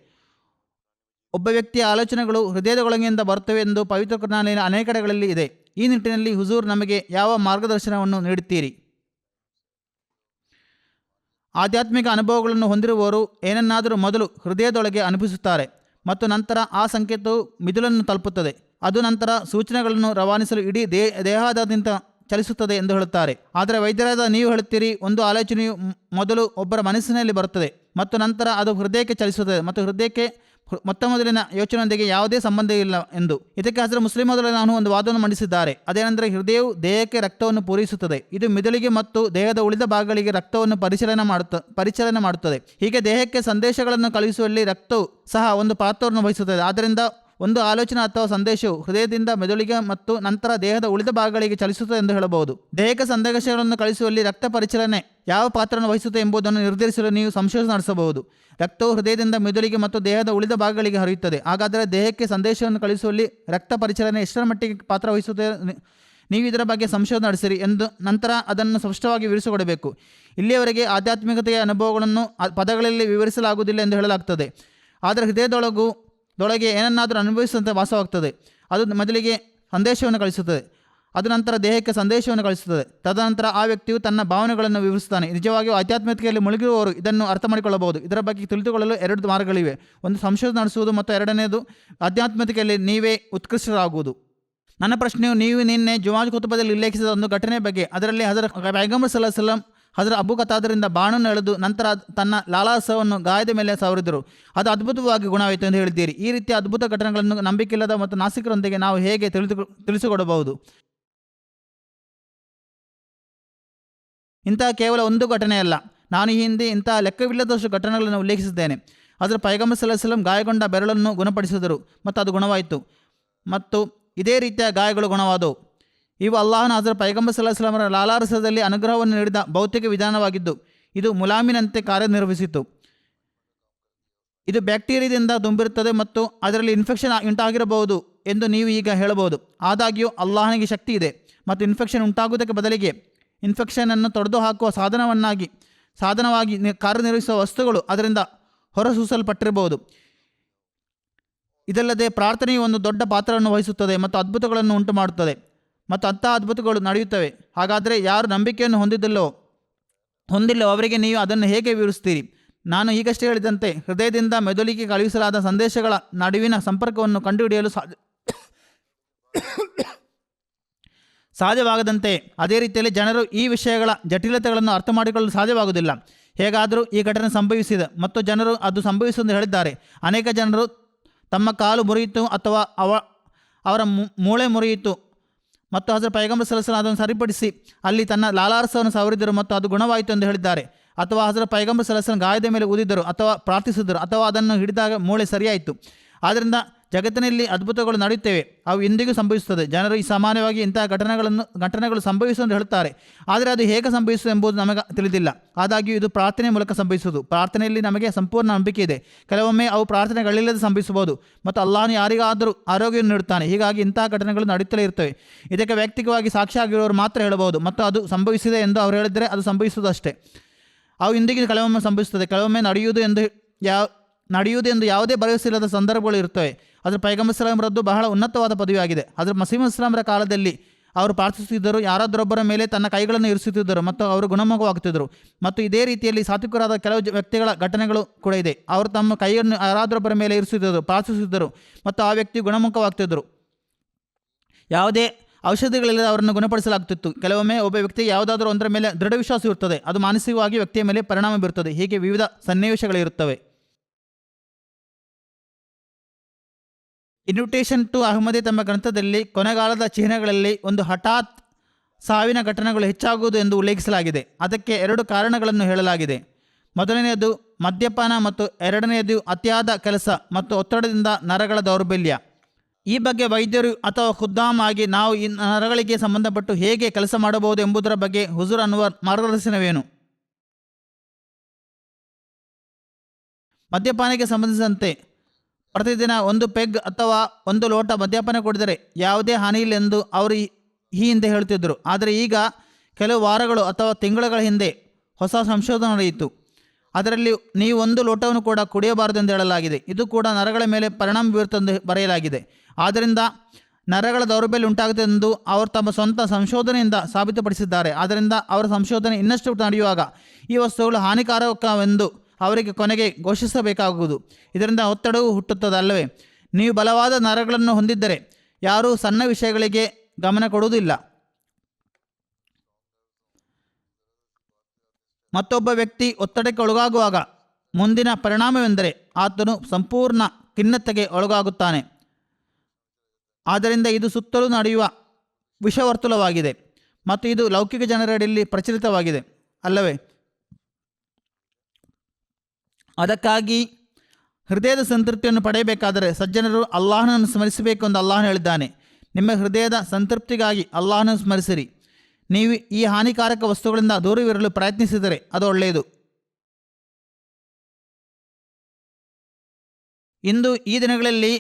ಒಬ್ಬ ವ್ಯಕ್ತಿಯ ಆಲೋಚನೆಗಳು ಹೃದಯದೊಳಗಿಂದ ಬರುತ್ತವೆ ಎಂದು ಪವಿತ್ರ ಕುರ್ಆನಿನ ಅನೇಕ ಕಡೆಗಳಲ್ಲಿ ಇದೆ. ಈ ನಿಟ್ಟಿನಲ್ಲಿ ಹುಜೂರ್ ನಮಗೆ ಯಾವ ಮಾರ್ಗದರ್ಶನವನ್ನು ನೀಡುತ್ತೀರಿ? ಆಧ್ಯಾತ್ಮಿಕ ಅನುಭವಗಳನ್ನು ಹೊಂದಿರುವವರು ಏನನ್ನಾದರೂ ಮೊದಲು ಹೃದಯದೊಳಗೆ ಅನುಭವಿಸುತ್ತಾರೆ ಮತ್ತು ನಂತರ ಆ ಸಂಕೇತವು ಮಿದುಳನ್ನು ತಲುಪುತ್ತದೆ. ಅದು ನಂತರ ಸೂಚನೆಗಳನ್ನು ರವಾನಿಸಲು ಇಡೀ ದೇಹದಾದ್ಯಂತ ಚಲಿಸುತ್ತದೆ ಎಂದು ಹೇಳುತ್ತಾರೆ. ಆದರೆ ವೈದ್ಯರಾದ ನೀವು ಹೇಳುತ್ತೀರಿ, ಒಂದು ಆಲೋಚನೆಯು ಮೊದಲು ಒಬ್ಬರ ಮನಸ್ಸಿನಲ್ಲಿ ಬರುತ್ತದೆ ಮತ್ತು ನಂತರ ಅದು ಹೃದಯಕ್ಕೆ ಚಲಿಸುತ್ತದೆ ಮತ್ತು ಹೃದಯಕ್ಕೆ ಮೊದಲಿನ ಯೋಚನೆಯೊಂದಿಗೆ ಯಾವುದೇ ಸಂಬಂಧ ಇಲ್ಲ ಎಂದು. ಇದಕ್ಕೆ ಹಜರತ್ ಮುಸ್ಲಿಮ್ ನಾನು ಒಂದು ವಾದವನ್ನು ಮಂಡಿಸಿದ್ದಾರೆ. ಅದೇನೆಂದರೆ, ಹೃದಯವು ದೇಹಕ್ಕೆ ರಕ್ತವನ್ನು ಪೂರೈಸುತ್ತದೆ. ಇದು ಮಿದುಳಿಗೆ ಮತ್ತು ದೇಹದ ಉಳಿದ ಭಾಗಗಳಿಗೆ ರಕ್ತವನ್ನು ಪರಿಚಲನೆ ಮಾಡುತ್ತದೆ. ಹೀಗೆ ದೇಹಕ್ಕೆ ಸಂದೇಶಗಳನ್ನು ಕಳುಹಿಸುವಲ್ಲಿ ರಕ್ತವು ಸಹ ಒಂದು ಪಾತ್ರವನ್ನು ವಹಿಸುತ್ತದೆ. ಆದ್ದರಿಂದ ಒಂದು ಆಲೋಚನೆ ಅಥವಾ ಸಂದೇಶವು ಹೃದಯದಿಂದ ಮೆದುಳಿಗೆ ಮತ್ತು ನಂತರ ದೇಹದ ಉಳಿದ ಭಾಗಗಳಿಗೆ ಚಲಿಸುತ್ತದೆ ಎಂದು ಹೇಳಬಹುದು. ದೇಹಕ್ಕೆ ಸಂದೇಶಗಳನ್ನು ಕಳಿಸುವಲ್ಲಿ ರಕ್ತ ಪರಿಚಲನೆ ಯಾವ ಪಾತ್ರವನ್ನು ವಹಿಸುತ್ತದೆ ಎಂಬುದನ್ನು ನಿರ್ಧರಿಸಲು ನೀವು ಸಂಶೋಧನೆ ನಡೆಸಬಹುದು. ರಕ್ತವು ಹೃದಯದಿಂದ ಮೆದುಳಿಗೆ ಮತ್ತು ದೇಹದ ಉಳಿದ ಭಾಗಗಳಿಗೆ ಹರಿಯುತ್ತದೆ. ಹಾಗಾದರೆ ದೇಹಕ್ಕೆ ಸಂದೇಶವನ್ನು ಕಳಿಸುವಲ್ಲಿ ರಕ್ತ ಪರಿಚಲನೆ ಎಷ್ಟರ ಮಟ್ಟಿಗೆ ಪಾತ್ರ ವಹಿಸುತ್ತದೆ? ನೀವು ಇದರ ಬಗ್ಗೆ ಸಂಶೋಧನೆ ನಡೆಸಿರಿ ಎಂದು ನಂತರ ಅದನ್ನು ಸ್ಪಷ್ಟವಾಗಿ ವಿವರಿಸಿಕೊಡಬೇಕು. ಇಲ್ಲಿಯವರೆಗೆ ಆಧ್ಯಾತ್ಮಿಕತೆಯ ಅನುಭವಗಳನ್ನು ಪದಗಳಲ್ಲಿ ವಿವರಿಸಲಾಗುವುದಿಲ್ಲ ಎಂದು ಹೇಳಲಾಗ್ತದೆ. ಆದರೆ ಹೃದಯದೊಳಗೆ ಏನನ್ನಾದರೂ ಅನುಭವಿಸುವಂತೆ ವಾಸವಾಗ್ತದೆ. ಅದು ಮೊದಲಿಗೆ ಸಂದೇಶವನ್ನು ಕಳಿಸುತ್ತದೆ, ಅದು ನಂತರ ದೇಹಕ್ಕೆ ಸಂದೇಶವನ್ನು ಕಳಿಸುತ್ತದೆ. ತದನಂತರ ಆ ವ್ಯಕ್ತಿಯು ತನ್ನ ಭಾವನೆಗಳನ್ನು ವಿವರಿಸುತ್ತಾನೆ. ನಿಜವಾಗಿಯೂ ಆಧ್ಯಾತ್ಮಿಕತೆಯಲ್ಲಿ ಮುಳುಗಿರುವವರು ಇದನ್ನು ಅರ್ಥ ಮಾಡಿಕೊಳ್ಳಬಹುದು. ಇದರ ಬಗ್ಗೆ ತಿಳಿದುಕೊಳ್ಳಲು 2 ಮಾರ್ಗಗಳಿವೆ. ಒಂದು ಸಂಶೋಧನೆ ನಡೆಸುವುದು ಮತ್ತು ಎರಡನೆಯದು ಆಧ್ಯಾತ್ಮಿಕತೆಯಲ್ಲಿ ನೀವೇ ಉತ್ಕೃಷ್ಟರಾಗುವುದು. ನನ್ನ ಪ್ರಶ್ನೆಯು ನೀವು ನಿನ್ನೆ ಜುಮಾಜ್ ಕುತುಬದಲ್ಲಿ ಉಲ್ಲೇಖಿಸಿದ ಒಂದು ಘಟನೆ ಬಗ್ಗೆ. ಅದರಲ್ಲಿ ಹಜರತ್ ಪೈಗಂಬರ್ ಸಲ್ಲಲ್ಲಾಹು ಅಲೈಹಿ ವಸಲ್ಲಂ ಹಜರತ್ ಅಬೂ ಕತಾದರಿಂದ ಬಾಣನ್ನು ಎಳೆದು ನಂತರ ತನ್ನ ಲಾಲಾಸವನ್ನು ಗಾಯದ ಮೇಲೆ ಸವರಿದರು. ಅದು ಅದ್ಭುತವಾಗಿ ಗುಣವಾಯಿತು ಎಂದು ಹೇಳಿದ್ದೀರಿ. ಈ ರೀತಿಯ ಅದ್ಭುತ ಘಟನೆಗಳನ್ನು ನಂಬಿಕೆಯಿಲ್ಲದ ಮತ್ತು ನಾಸ್ತಿಕರೊಂದಿಗೆ ನಾವು ಹೇಗೆ ತಿಳಿಸಿಕೊಡಬಹುದು? ಇಂತಹ ಕೇವಲ ಒಂದು ಘಟನೆಯಲ್ಲ, ನಾನು ಈ ಹಿಂದೆ ಇಂತಹ ಲೆಕ್ಕವಿಲ್ಲದಷ್ಟು ಘಟನೆಗಳನ್ನು ಉಲ್ಲೇಖಿಸಿದ್ದೇನೆ. ಅದರ ಪೈಗಂಬರ್ ಸಲ್ಲಲ್ಲಾಹು ಅಲೈಹಿ ವಸಲ್ಲಂ ಗಾಯಗೊಂಡ ಬೆರಳನ್ನು ಗುಣಪಡಿಸಿದರು ಮತ್ತು ಅದು ಗುಣವಾಯಿತು ಮತ್ತು ಇದೇ ರೀತಿಯ ಗಾಯಗಳು ಗುಣವಾದವು. ಇವು ಅಲ್ಲಾಹನ ಹಜರತ್ ಪೈಗಂಬರ್ ಸಲ್ಲಲ್ಲಾಹು ಅಲೈಹಿ ವಸಲ್ಲಂ ಲಾಲಾರಸದಲ್ಲಿ ಅನುಗ್ರಹವನ್ನು ನೀಡಿದ ಭೌತಿಕ ವಿಧಾನವಾಗಿದ್ದು ಇದು ಮುಲಾಮಿನಂತೆ ಕಾರ್ಯನಿರ್ವಹಿಸಿತು. ಇದು ಬ್ಯಾಕ್ಟೀರಿಯಾದಿಂದ ತುಂಬಿರುತ್ತದೆ ಮತ್ತು ಅದರಲ್ಲಿ ಇನ್ಫೆಕ್ಷನ್ ಉಂಟಾಗಿರಬಹುದು ಎಂದು ನೀವು ಈಗ ಹೇಳಬಹುದು. ಆದಾಗ್ಯೂ ಅಲ್ಲಾಹನಿಗೆ ಶಕ್ತಿ ಇದೆ ಮತ್ತು ಇನ್ಫೆಕ್ಷನ್ ಉಂಟಾಗುವುದಕ್ಕೆ ಬದಲಿಗೆ ಇನ್ಫೆಕ್ಷನನ್ನು ತೊಡೆದು ಹಾಕುವ ಸಾಧನವಾಗಿ ಕಾರ್ಯನಿರ್ವಹಿಸುವ ವಸ್ತುಗಳು ಅದರಿಂದ ಹೊರಸೂಸಲ್ಪಟ್ಟಿರಬಹುದು. ಇದಲ್ಲದೆ ಪ್ರಾರ್ಥನೆಯು ಒಂದು ದೊಡ್ಡ ಪಾತ್ರವನ್ನು ವಹಿಸುತ್ತದೆ ಮತ್ತು ಅದ್ಭುತಗಳನ್ನು ಉಂಟು ಮಾಡುತ್ತದೆ ಮತ್ತು ಅಂತಹ ಅದ್ಭುತಗಳು ನಡೆಯುತ್ತವೆ. ಹಾಗಾದರೆ ಯಾರು ನಂಬಿಕೆಯನ್ನು ಹೊಂದಿಲ್ಲವೋ ಅವರಿಗೆ ನೀವು ಅದನ್ನು ಹೇಗೆ ವಿವರಿಸ್ತೀರಿ? ನಾನು ಈಗಷ್ಟೇ ಹೇಳಿದಂತೆ ಹೃದಯದಿಂದ ಮೆದುಳಿಗೆ ಕಳುಹಿಸಲಾದ ಸಂದೇಶಗಳ ನಡುವಿನ ಸಂಪರ್ಕವನ್ನು ಕಂಡುಹಿಡಿಯಲು ಸಾಧ್ಯವಾಗದಂತೆ ಅದೇ ರೀತಿಯಲ್ಲಿ ಜನರು ಈ ವಿಷಯಗಳ ಜಟಿಲತೆಗಳನ್ನು ಅರ್ಥ ಮಾಡಿಕೊಳ್ಳಲು ಸಾಧ್ಯವಾಗುವುದಿಲ್ಲ. ಹೇಗಾದರೂ ಈ ಘಟನೆ ಸಂಭವಿಸಿದೆ ಮತ್ತು ಜನರು ಅದು ಸಂಭವಿಸುವಂತೆ ಹೇಳಿದ್ದಾರೆ. ಅನೇಕ ಜನರು ತಮ್ಮ ಕಾಲು ಮುರಿಯಿತು ಅಥವಾ ಅವರ ಮೂಳೆ ಮುರಿಯಿತು ಮತ್ತು ಹಜರತ್ ಪೈಗಂಬರ್ ಸಲ್ಲಲ್ಲಾಹು ಅಲೈಹಿ ವಸಲ್ಲಂ ಅದನ್ನು ಸರಿಪಡಿಸಿ ಅಲ್ಲಿ ತನ್ನ ಲಾಲಾರಸವನ್ನು ಸವರಿದರು ಮತ್ತು ಅದು ಗುಣವಾಯಿತು ಎಂದು ಹೇಳಿದ್ದಾರೆ. ಅಥವಾ ಹಜರತ್ ಪೈಗಂಬರ್ ಸಲ್ಲಲ್ಲಾಹು ಅಲೈಹಿ ವಸಲ್ಲಂ ಗಾಯದ ಮೇಲೆ ಊದಿದರು ಅಥವಾ ಪ್ರಾರ್ಥಿಸಿದರು ಅಥವಾ ಅದನ್ನು ಹಿಡಿದಾಗ ಮೂಳೆ ಸರಿಯಾಯಿತು. ಆದ್ದರಿಂದ ಜಗತ್ತಿನಲ್ಲಿ ಅದ್ಭುತಗಳು ನಡೆಯುತ್ತವೆ, ಅವು ಎಂದಿಗೂ ಸಂಭವಿಸುತ್ತದೆ. ಜನರು ಈ ಸಾಮಾನ್ಯವಾಗಿ ಇಂತಹ ಘಟನೆಗಳು ಸಂಭವಿಸುವಂತೆ ಹೇಳುತ್ತಾರೆ, ಆದರೆ ಅದು ಹೇಗೆ ಸಂಭವಿಸುವುದು ಎಂಬುದು ನಮಗೆ ತಿಳಿದಿಲ್ಲ. ಆದಾಗ್ಯೂ ಇದು ಪ್ರಾರ್ಥನೆ ಮೂಲಕ ಸಂಭವಿಸುವುದು. ಪ್ರಾರ್ಥನೆಯಲ್ಲಿ ನಮಗೆ ಸಂಪೂರ್ಣ ನಂಬಿಕೆ ಇದೆ. ಕೆಲವೊಮ್ಮೆ ಅವು ಪ್ರಾರ್ಥನೆಗಳಿಲ್ಲದೆ ಸಂಭವಿಸಬಹುದು ಮತ್ತು ಅಲ್ಲಾಹನು ಯಾರಿಗಾದರೂ ಆರೋಗ್ಯವನ್ನು ನೀಡುತ್ತಾನೆ. ಹೀಗಾಗಿ ಇಂತಹ ಘಟನೆಗಳು ನಡೆಯುತ್ತಲೇ ಇರ್ತವೆ. ಇದಕ್ಕೆ ವ್ಯಕ್ತಿಗವಾಗಿ ಸಾಕ್ಷಿಯಾಗಿರುವವರು ಮಾತ್ರ ಹೇಳಬಹುದು ಮತ್ತು ಅದು ಸಂಭವಿಸಿದೆ ಎಂದು ಅವರು ಹೇಳಿದರೆ ಅದು ಸಂಭವಿಸುವುದು ಅಷ್ಟೇ. ಅವು ಇಂದಿಗೂ ಕೆಲವೊಮ್ಮೆ ಸಂಭವಿಸುತ್ತದೆ, ಕೆಲವೊಮ್ಮೆ ನಡೆಯುವುದು ಎಂದು ಯಾವುದೇ ಭರವಸೆ ಇಲ್ಲದ ಸಂದರ್ಭಗಳು ಇರುತ್ತವೆ. ಅದರ ಪೈಗಂಬರ್ ಸಲ್ಲಲ್ಲಾಹು ಅಲೈಹಿ ವಸಲ್ಲಂ ಬಹಳ ಉನ್ನತವಾದ ಪದವಿಯಾಗಿದೆ. ಅದರ ಮಸೀಹ್ ಇಸ್ಲಾಮರ ಕಾಲದಲ್ಲಿ ಅವರು ಪ್ರಾರ್ಥಿಸುತ್ತಿದ್ದರು, ಯಾರಾದರೊಬ್ಬರ ಮೇಲೆ ತನ್ನ ಕೈಗಳನ್ನು ಇರಿಸುತ್ತಿದ್ದರು ಮತ್ತು ಅವರು ಗುಣಮುಖವಾಗುತ್ತಿದ್ದರು. ಮತ್ತು ಇದೇ ರೀತಿಯಲ್ಲಿ ಸಾತ್ವಿಕರಾದ ಕೆಲವು ವ್ಯಕ್ತಿಗಳ ಘಟನೆಗಳು ಕೂಡ ಇದೆ. ಅವರು ತಮ್ಮ ಕೈಯನ್ನು ಯಾರಾದರೊಬ್ಬರ ಮೇಲೆ ಇರಿಸುತ್ತಿದ್ದರು, ಪ್ರಾರ್ಥಿಸುತ್ತಿದ್ದರು ಮತ್ತು ಆ ವ್ಯಕ್ತಿ ಗುಣಮುಖವಾಗ್ತಿದ್ದರು. ಯಾವುದೇ ಔಷಧಿಗಳಿಲ್ಲದೆ ಅವರನ್ನು ಗುಣಪಡಿಸಲಾಗುತ್ತಿತ್ತು. ಕೆಲವೊಮ್ಮೆ ಒಬ್ಬ ವ್ಯಕ್ತಿಗೆ ಯಾವುದಾದ್ರೂ ಒಂದರ ಮೇಲೆ ದೃಢ ವಿಶ್ವಾಸ ಇರುತ್ತದೆ, ಅದು ಮಾನಸಿಕವಾಗಿ ವ್ಯಕ್ತಿಯ ಮೇಲೆ ಪರಿಣಾಮ ಬೀರುತ್ತದೆ. ಹೀಗೆ ವಿವಿಧ ಸನ್ನಿವೇಶಗಳಿರುತ್ತವೆ. ಇನ್ವಿಟೇಷನ್ ಟು ಅಹ್ಮದಿ ತಮ್ಮ ಗ್ರಂಥದಲ್ಲಿ ಕೊನೆಗಾಲದ ಚಿಹ್ನೆಗಳಲ್ಲಿ ಒಂದು ಹಠಾತ್ ಸಾವಿನ ಘಟನೆಗಳು ಹೆಚ್ಚಾಗುವುದು ಎಂದು ಉಲ್ಲೇಖಿಸಲಾಗಿದೆ. ಅದಕ್ಕೆ 2 ಕಾರಣಗಳನ್ನು ಹೇಳಲಾಗಿದೆ. ಮೊದಲನೆಯದು ಮದ್ಯಪಾನ ಮತ್ತು ಎರಡನೆಯದು ಅತಿಯಾದ ಕೆಲಸ ಮತ್ತು ಒತ್ತಡದಿಂದ ನರಗಳ ದೌರ್ಬಲ್ಯ. ಈ ಬಗ್ಗೆ ವೈದ್ಯರು ಅಥವಾ ಖುದ್ದಾಮ್ ಆಗಿ ನಾವು ಈ ನರಗಳಿಗೆ ಸಂಬಂಧಪಟ್ಟು ಹೇಗೆ ಕೆಲಸ ಮಾಡಬಹುದು ಎಂಬುದರ ಬಗ್ಗೆ ಹುಜೂರ್ ಅನ್ವರ್ ಮಾರ್ಗದರ್ಶನವೇನು? ಮದ್ಯಪಾನಕ್ಕೆ ಸಂಬಂಧಿಸಿದಂತೆ ಪ್ರತಿದಿನ 1 ಪೆಗ್ ಅಥವಾ 1 ಲೋಟ ಮದ್ಯಪಾನ ಕುಡಿದರೆ ಯಾವುದೇ ಹಾನಿಯಿಲ್ಲ ಎಂದು ಅವರು ಈ ಹಿಂದೆ ಹೇಳುತ್ತಿದ್ದರು. ಆದರೆ ಈಗ ಕೆಲವು ವಾರಗಳು ಅಥವಾ ತಿಂಗಳುಗಳ ಹಿಂದೆ ಹೊಸ ಸಂಶೋಧನೆ ನಡೆಯಿತು. ಅದರಲ್ಲಿ ನೀವು ಒಂದು ಲೋಟವನ್ನು ಕೂಡ ಕುಡಿಯಬಾರದು ಎಂದು ಹೇಳಲಾಗಿದೆ. ಇದು ಕೂಡ ನರಗಳ ಮೇಲೆ ಪರಿಣಾಮ ಬೀರುತ್ತಂದು ಬರೆಯಲಾಗಿದೆ. ಆದ್ದರಿಂದ ನರಗಳ ದೌರ್ಬಲ್ಯ ಉಂಟಾಗುತ್ತೆ ಎಂದು ಅವರು ತಮ್ಮ ಸ್ವಂತ ಸಂಶೋಧನೆಯಿಂದ ಸಾಬೀತುಪಡಿಸಿದ್ದಾರೆ. ಆದ್ದರಿಂದ ಅವರ ಸಂಶೋಧನೆ ಇನ್ನಷ್ಟು ನಡೆಯುವಾಗ ಈ ವಸ್ತುಗಳು ಹಾನಿಕಾರಕವೆಂದು ಅವರಿಗೆ ಕೊನೆಗೆ ಘೋಷಿಸಬೇಕಾಗುವುದು. ಇದರಿಂದ ಒತ್ತಡವು ಹುಟ್ಟುತ್ತದೆ ಅಲ್ಲವೇ? ನೀವು ಬಲವಾದ ನರಗಳನ್ನು ಹೊಂದಿದ್ದರೆ ಯಾರೂ ಸಣ್ಣ ವಿಷಯಗಳಿಗೆ ಗಮನ ಕೊಡುವುದಿಲ್ಲ. ಮತ್ತೊಬ್ಬ ವ್ಯಕ್ತಿ ಒತ್ತಡಕ್ಕೆ ಒಳಗಾಗುವಾಗ ಮುಂದಿನ ಪರಿಣಾಮವೆಂದರೆ ಆತನು ಸಂಪೂರ್ಣ ಖಿನ್ನತೆಗೆ ಒಳಗಾಗುತ್ತಾನೆ. ಆದ್ದರಿಂದ ಇದು ಸುತ್ತಲೂ ನಡೆಯುವ ವಿಷವರ್ತುಲವಾಗಿದೆ ಮತ್ತು ಇದು ಲೌಕಿಕ ಜನರೆಡೆಯಲ್ಲಿ ಪ್ರಚಲಿತವಾಗಿದೆ ಅಲ್ಲವೇ? ಅದಕ್ಕಾಗಿ ಹೃದಯದ ಸಂತೃಪ್ತಿಯನ್ನು ಪಡೆಯಬೇಕಾದರೆ ಸಜ್ಜನರು ಅಲ್ಲಾಹನನ್ನು ಸ್ಮರಿಸಬೇಕು ಎಂದು ಅಲ್ಲಾಹನು ಹೇಳಿದ್ದಾನೆ. ನಿಮ್ಮ ಹೃದಯದ ಸಂತೃಪ್ತಿಗಾಗಿ ಅಲ್ಲಾಹನನ್ನು ಸ್ಮರಿಸಿರಿ. ನೀವು ಈ ಹಾನಿಕಾರಕ ವಸ್ತುಗಳಿಂದ ದೂರವಿರಲು ಪ್ರಯತ್ನಿಸಿದರೆ ಅದು ಒಳ್ಳೆಯದು. ಇಂದು ಈ ದಿನಗಳಲ್ಲಿ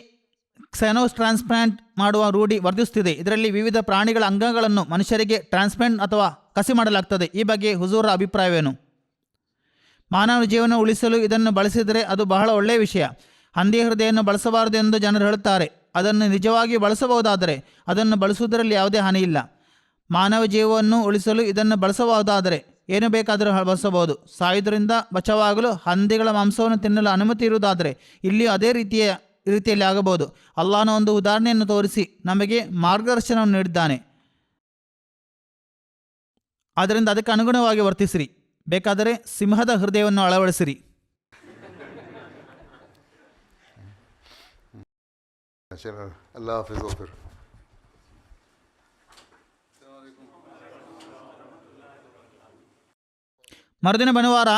ಕ್ಸೆನೋಸ್ ಟ್ರಾನ್ಸ್ಪ್ಲಾಂಟ್ ಮಾಡುವ ರೂಢಿ ವರ್ಧಿಸುತ್ತಿದೆ. ಇದರಲ್ಲಿ ವಿವಿಧ ಪ್ರಾಣಿಗಳ ಅಂಗಗಳನ್ನು ಮನುಷ್ಯರಿಗೆ ಟ್ರಾನ್ಸ್ಪ್ಲಾಂಟ್ ಅಥವಾ ಕಸಿ ಮಾಡಲಾಗ್ತದೆ. ಈ ಬಗ್ಗೆ ಹುಜೂರರ ಅಭಿಪ್ರಾಯವೇನು? ಮಾನವ ಜೀವನ ಉಳಿಸಲು ಇದನ್ನು ಬಳಸಿದರೆ ಅದು ಬಹಳ ಒಳ್ಳೆಯ ವಿಷಯ. ಹಂದಿಯ ಹೃದಯವನ್ನು ಬಳಸಬಾರದು ಎಂದು ಜನರು ಹೇಳುತ್ತಾರೆ. ಅದನ್ನು ನಿಜವಾಗಿ ಬಳಸಬಹುದಾದರೆ ಅದನ್ನು ಬಳಸುವುದರಲ್ಲಿ ಯಾವುದೇ ಹಾನಿಯಿಲ್ಲ. ಮಾನವ ಜೀವವನ್ನು ಉಳಿಸಲು ಇದನ್ನು ಬಳಸಬಹುದಾದರೆ ಏನು ಬೇಕಾದರೂ ಬಳಸಬಹುದು. ಸಾಯುವುದರಿಂದ ಬಚಾವಾಗಲು ಹಂದಿಗಳ ಮಾಂಸವನ್ನು ತಿನ್ನಲು ಅನುಮತಿ ಇರುವುದಾದರೆ ಇಲ್ಲಿಯೂ ಅದೇ ರೀತಿಯಲ್ಲಿ ಆಗಬಹುದು. ಅಲ್ಲಾಹನ ಒಂದು ಉದಾಹರಣೆಯನ್ನು ತೋರಿಸಿ ನಮಗೆ ಮಾರ್ಗದರ್ಶನವನ್ನು ನೀಡಿದ್ದಾನೆ. ಆದ್ದರಿಂದ ಅದಕ್ಕೆ ಅನುಗುಣವಾಗಿ ವರ್ತಿಸಿರಿ. ಬೇಕಾದರೆ ಸಿಂಹದ ಹೃದಯವನ್ನು ಅಳವಡಿಸಿರಿ. ಅಲ್ಲಾಹ್ ಹಾಫಿಜ್ ಓಫಿರ್. ಮರುದಿನ ಭಾನುವಾರ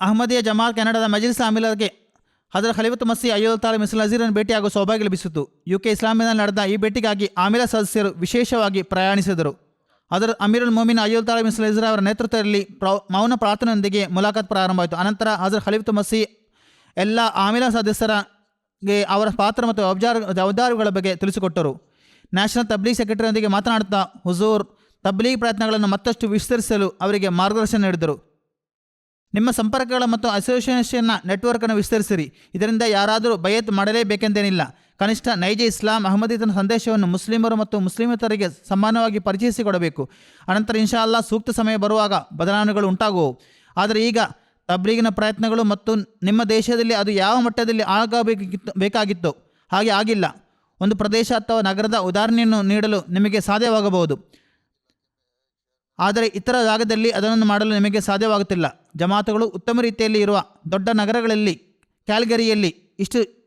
ಅಹಮದಿಯ ಜಮಾತ್ ಕೆನಡಾದ ಮಜ್ಲಿಸ್ ಅಮೀರರಿಗೆ ಹಜರತ್ ಖಲೀಫತ್ ಮಸೀಹ್ ಅಯ್ಯುಲ್ ತಾಲಾ ಮಿಸ್ಲ್ ಅಜೀರನ್ನು ಭೇಟಿಯಾಗುವ ಸೌಭಾಗ್ಯ ಲಭಿಸಿತು. UK ಇಸ್ಲಾಮಿನಲ್ಲಿ ನಡೆದ ಈ ಭೇಟಿಗಾಗಿ ಆಮಿರ ಸದಸ್ಯರು ವಿಶೇಷವಾಗಿ ಪ್ರಯಾಣಿಸಿದರು. ಹಜರತ್ ಅಮೀರುಲ್ ಮೊಮಿನ್ ಅಯ್ಯುಲ್ ತಾಲಾ ಮಿಸ್ಲ್ ಅಜೀರ್ ಅವರ ನೇತೃತ್ವದಲ್ಲಿ ಮೌನ ಪ್ರಾರ್ಥನೆಯೊಂದಿಗೆ ಮುಲಾಖಾತ್ ಪ್ರಾರಂಭವಾಯಿತು. ಅನಂತರ ಹಜರತ್ ಖಲೀಫತ್ ಮಸೀಹ್ ಎಲ್ಲ ಆಮಿರ ಸದಸ್ಯರಿಗೆ ಅವರ ಪಾತ್ರ ಮತ್ತು ಜವಾಬ್ದಾರಿಗಳ ಬಗ್ಗೆ ತಿಳಿಸಿಕೊಟ್ಟರು. ನ್ಯಾಷನಲ್ ತಬ್ಲೀಗ್ ಸೆಕ್ರೆಟರಿಯೊಂದಿಗೆ ಮಾತನಾಡುತ್ತಾ ಹುಜೂರ್ ತಬ್ಲೀಗ್ ಪ್ರಯತ್ನಗಳನ್ನು ಮತ್ತಷ್ಟು ವಿಸ್ತರಿಸಲು ಅವರಿಗೆ ಮಾರ್ಗದರ್ಶನ ನೀಡಿದರು. ನಿಮ್ಮ ಸಂಪರ್ಕಗಳ ಮತ್ತು ಅಸೋಸಿಯೇಷನ್ನ ನೆಟ್ವರ್ಕನ್ನು ವಿಸ್ತರಿಸಿರಿ. ಇದರಿಂದ ಯಾರಾದರೂ ಬಯತ್ ಮಾಡಲೇಬೇಕೆಂದೇನಿಲ್ಲ. ಕನಿಷ್ಠ ನೈಜ ಇಸ್ಲಾಂ ಅಹಮದಿತನ ಸಂದೇಶವನ್ನು ಮುಸ್ಲಿಮರು ಮತ್ತು ಮುಸ್ಲಿಮೇತರಿಗೆ ಸಮಾನವಾಗಿ ಪರಿಚಯಿಸಿಕೊಡಬೇಕು. ಅನಂತರ ಇನ್ಶಾ ಅಲ್ಲಾ ಸೂಕ್ತ ಸಮಯ ಬರುವಾಗ ಬದಲಾವಣೆಗಳು ಉಂಟಾಗುವವು. ಆದರೆ ಈಗ ತಬ್ಲೀಗಿನ ಪ್ರಯತ್ನಗಳು ಮತ್ತು ನಿಮ್ಮ ದೇಶದಲ್ಲಿ ಅದು ಯಾವ ಮಟ್ಟದಲ್ಲಿ ಬೇಕಾಗಿತ್ತೋ ಹಾಗೆ ಆಗಿಲ್ಲ. ಒಂದು ಪ್ರದೇಶ ಅಥವಾ ನಗರದ ಉದಾಹರಣೆಯನ್ನು ನೀಡಲು ನಿಮಗೆ ಸಾಧ್ಯವಾಗಬಹುದು, ಆದರೆ ಇತರ ಜಾಗದಲ್ಲಿ ಅದನ್ನು ಮಾಡಲು ನಿಮಗೆ ಸಾಧ್ಯವಾಗುತ್ತಿಲ್ಲ. ಜಮಾತುಗಳು ಉತ್ತಮ ರೀತಿಯಲ್ಲಿ ಇರುವ ದೊಡ್ಡ ನಗರಗಳಲ್ಲಿ ಕ್ಯಾಲ್ಗರಿಯಲ್ಲಿ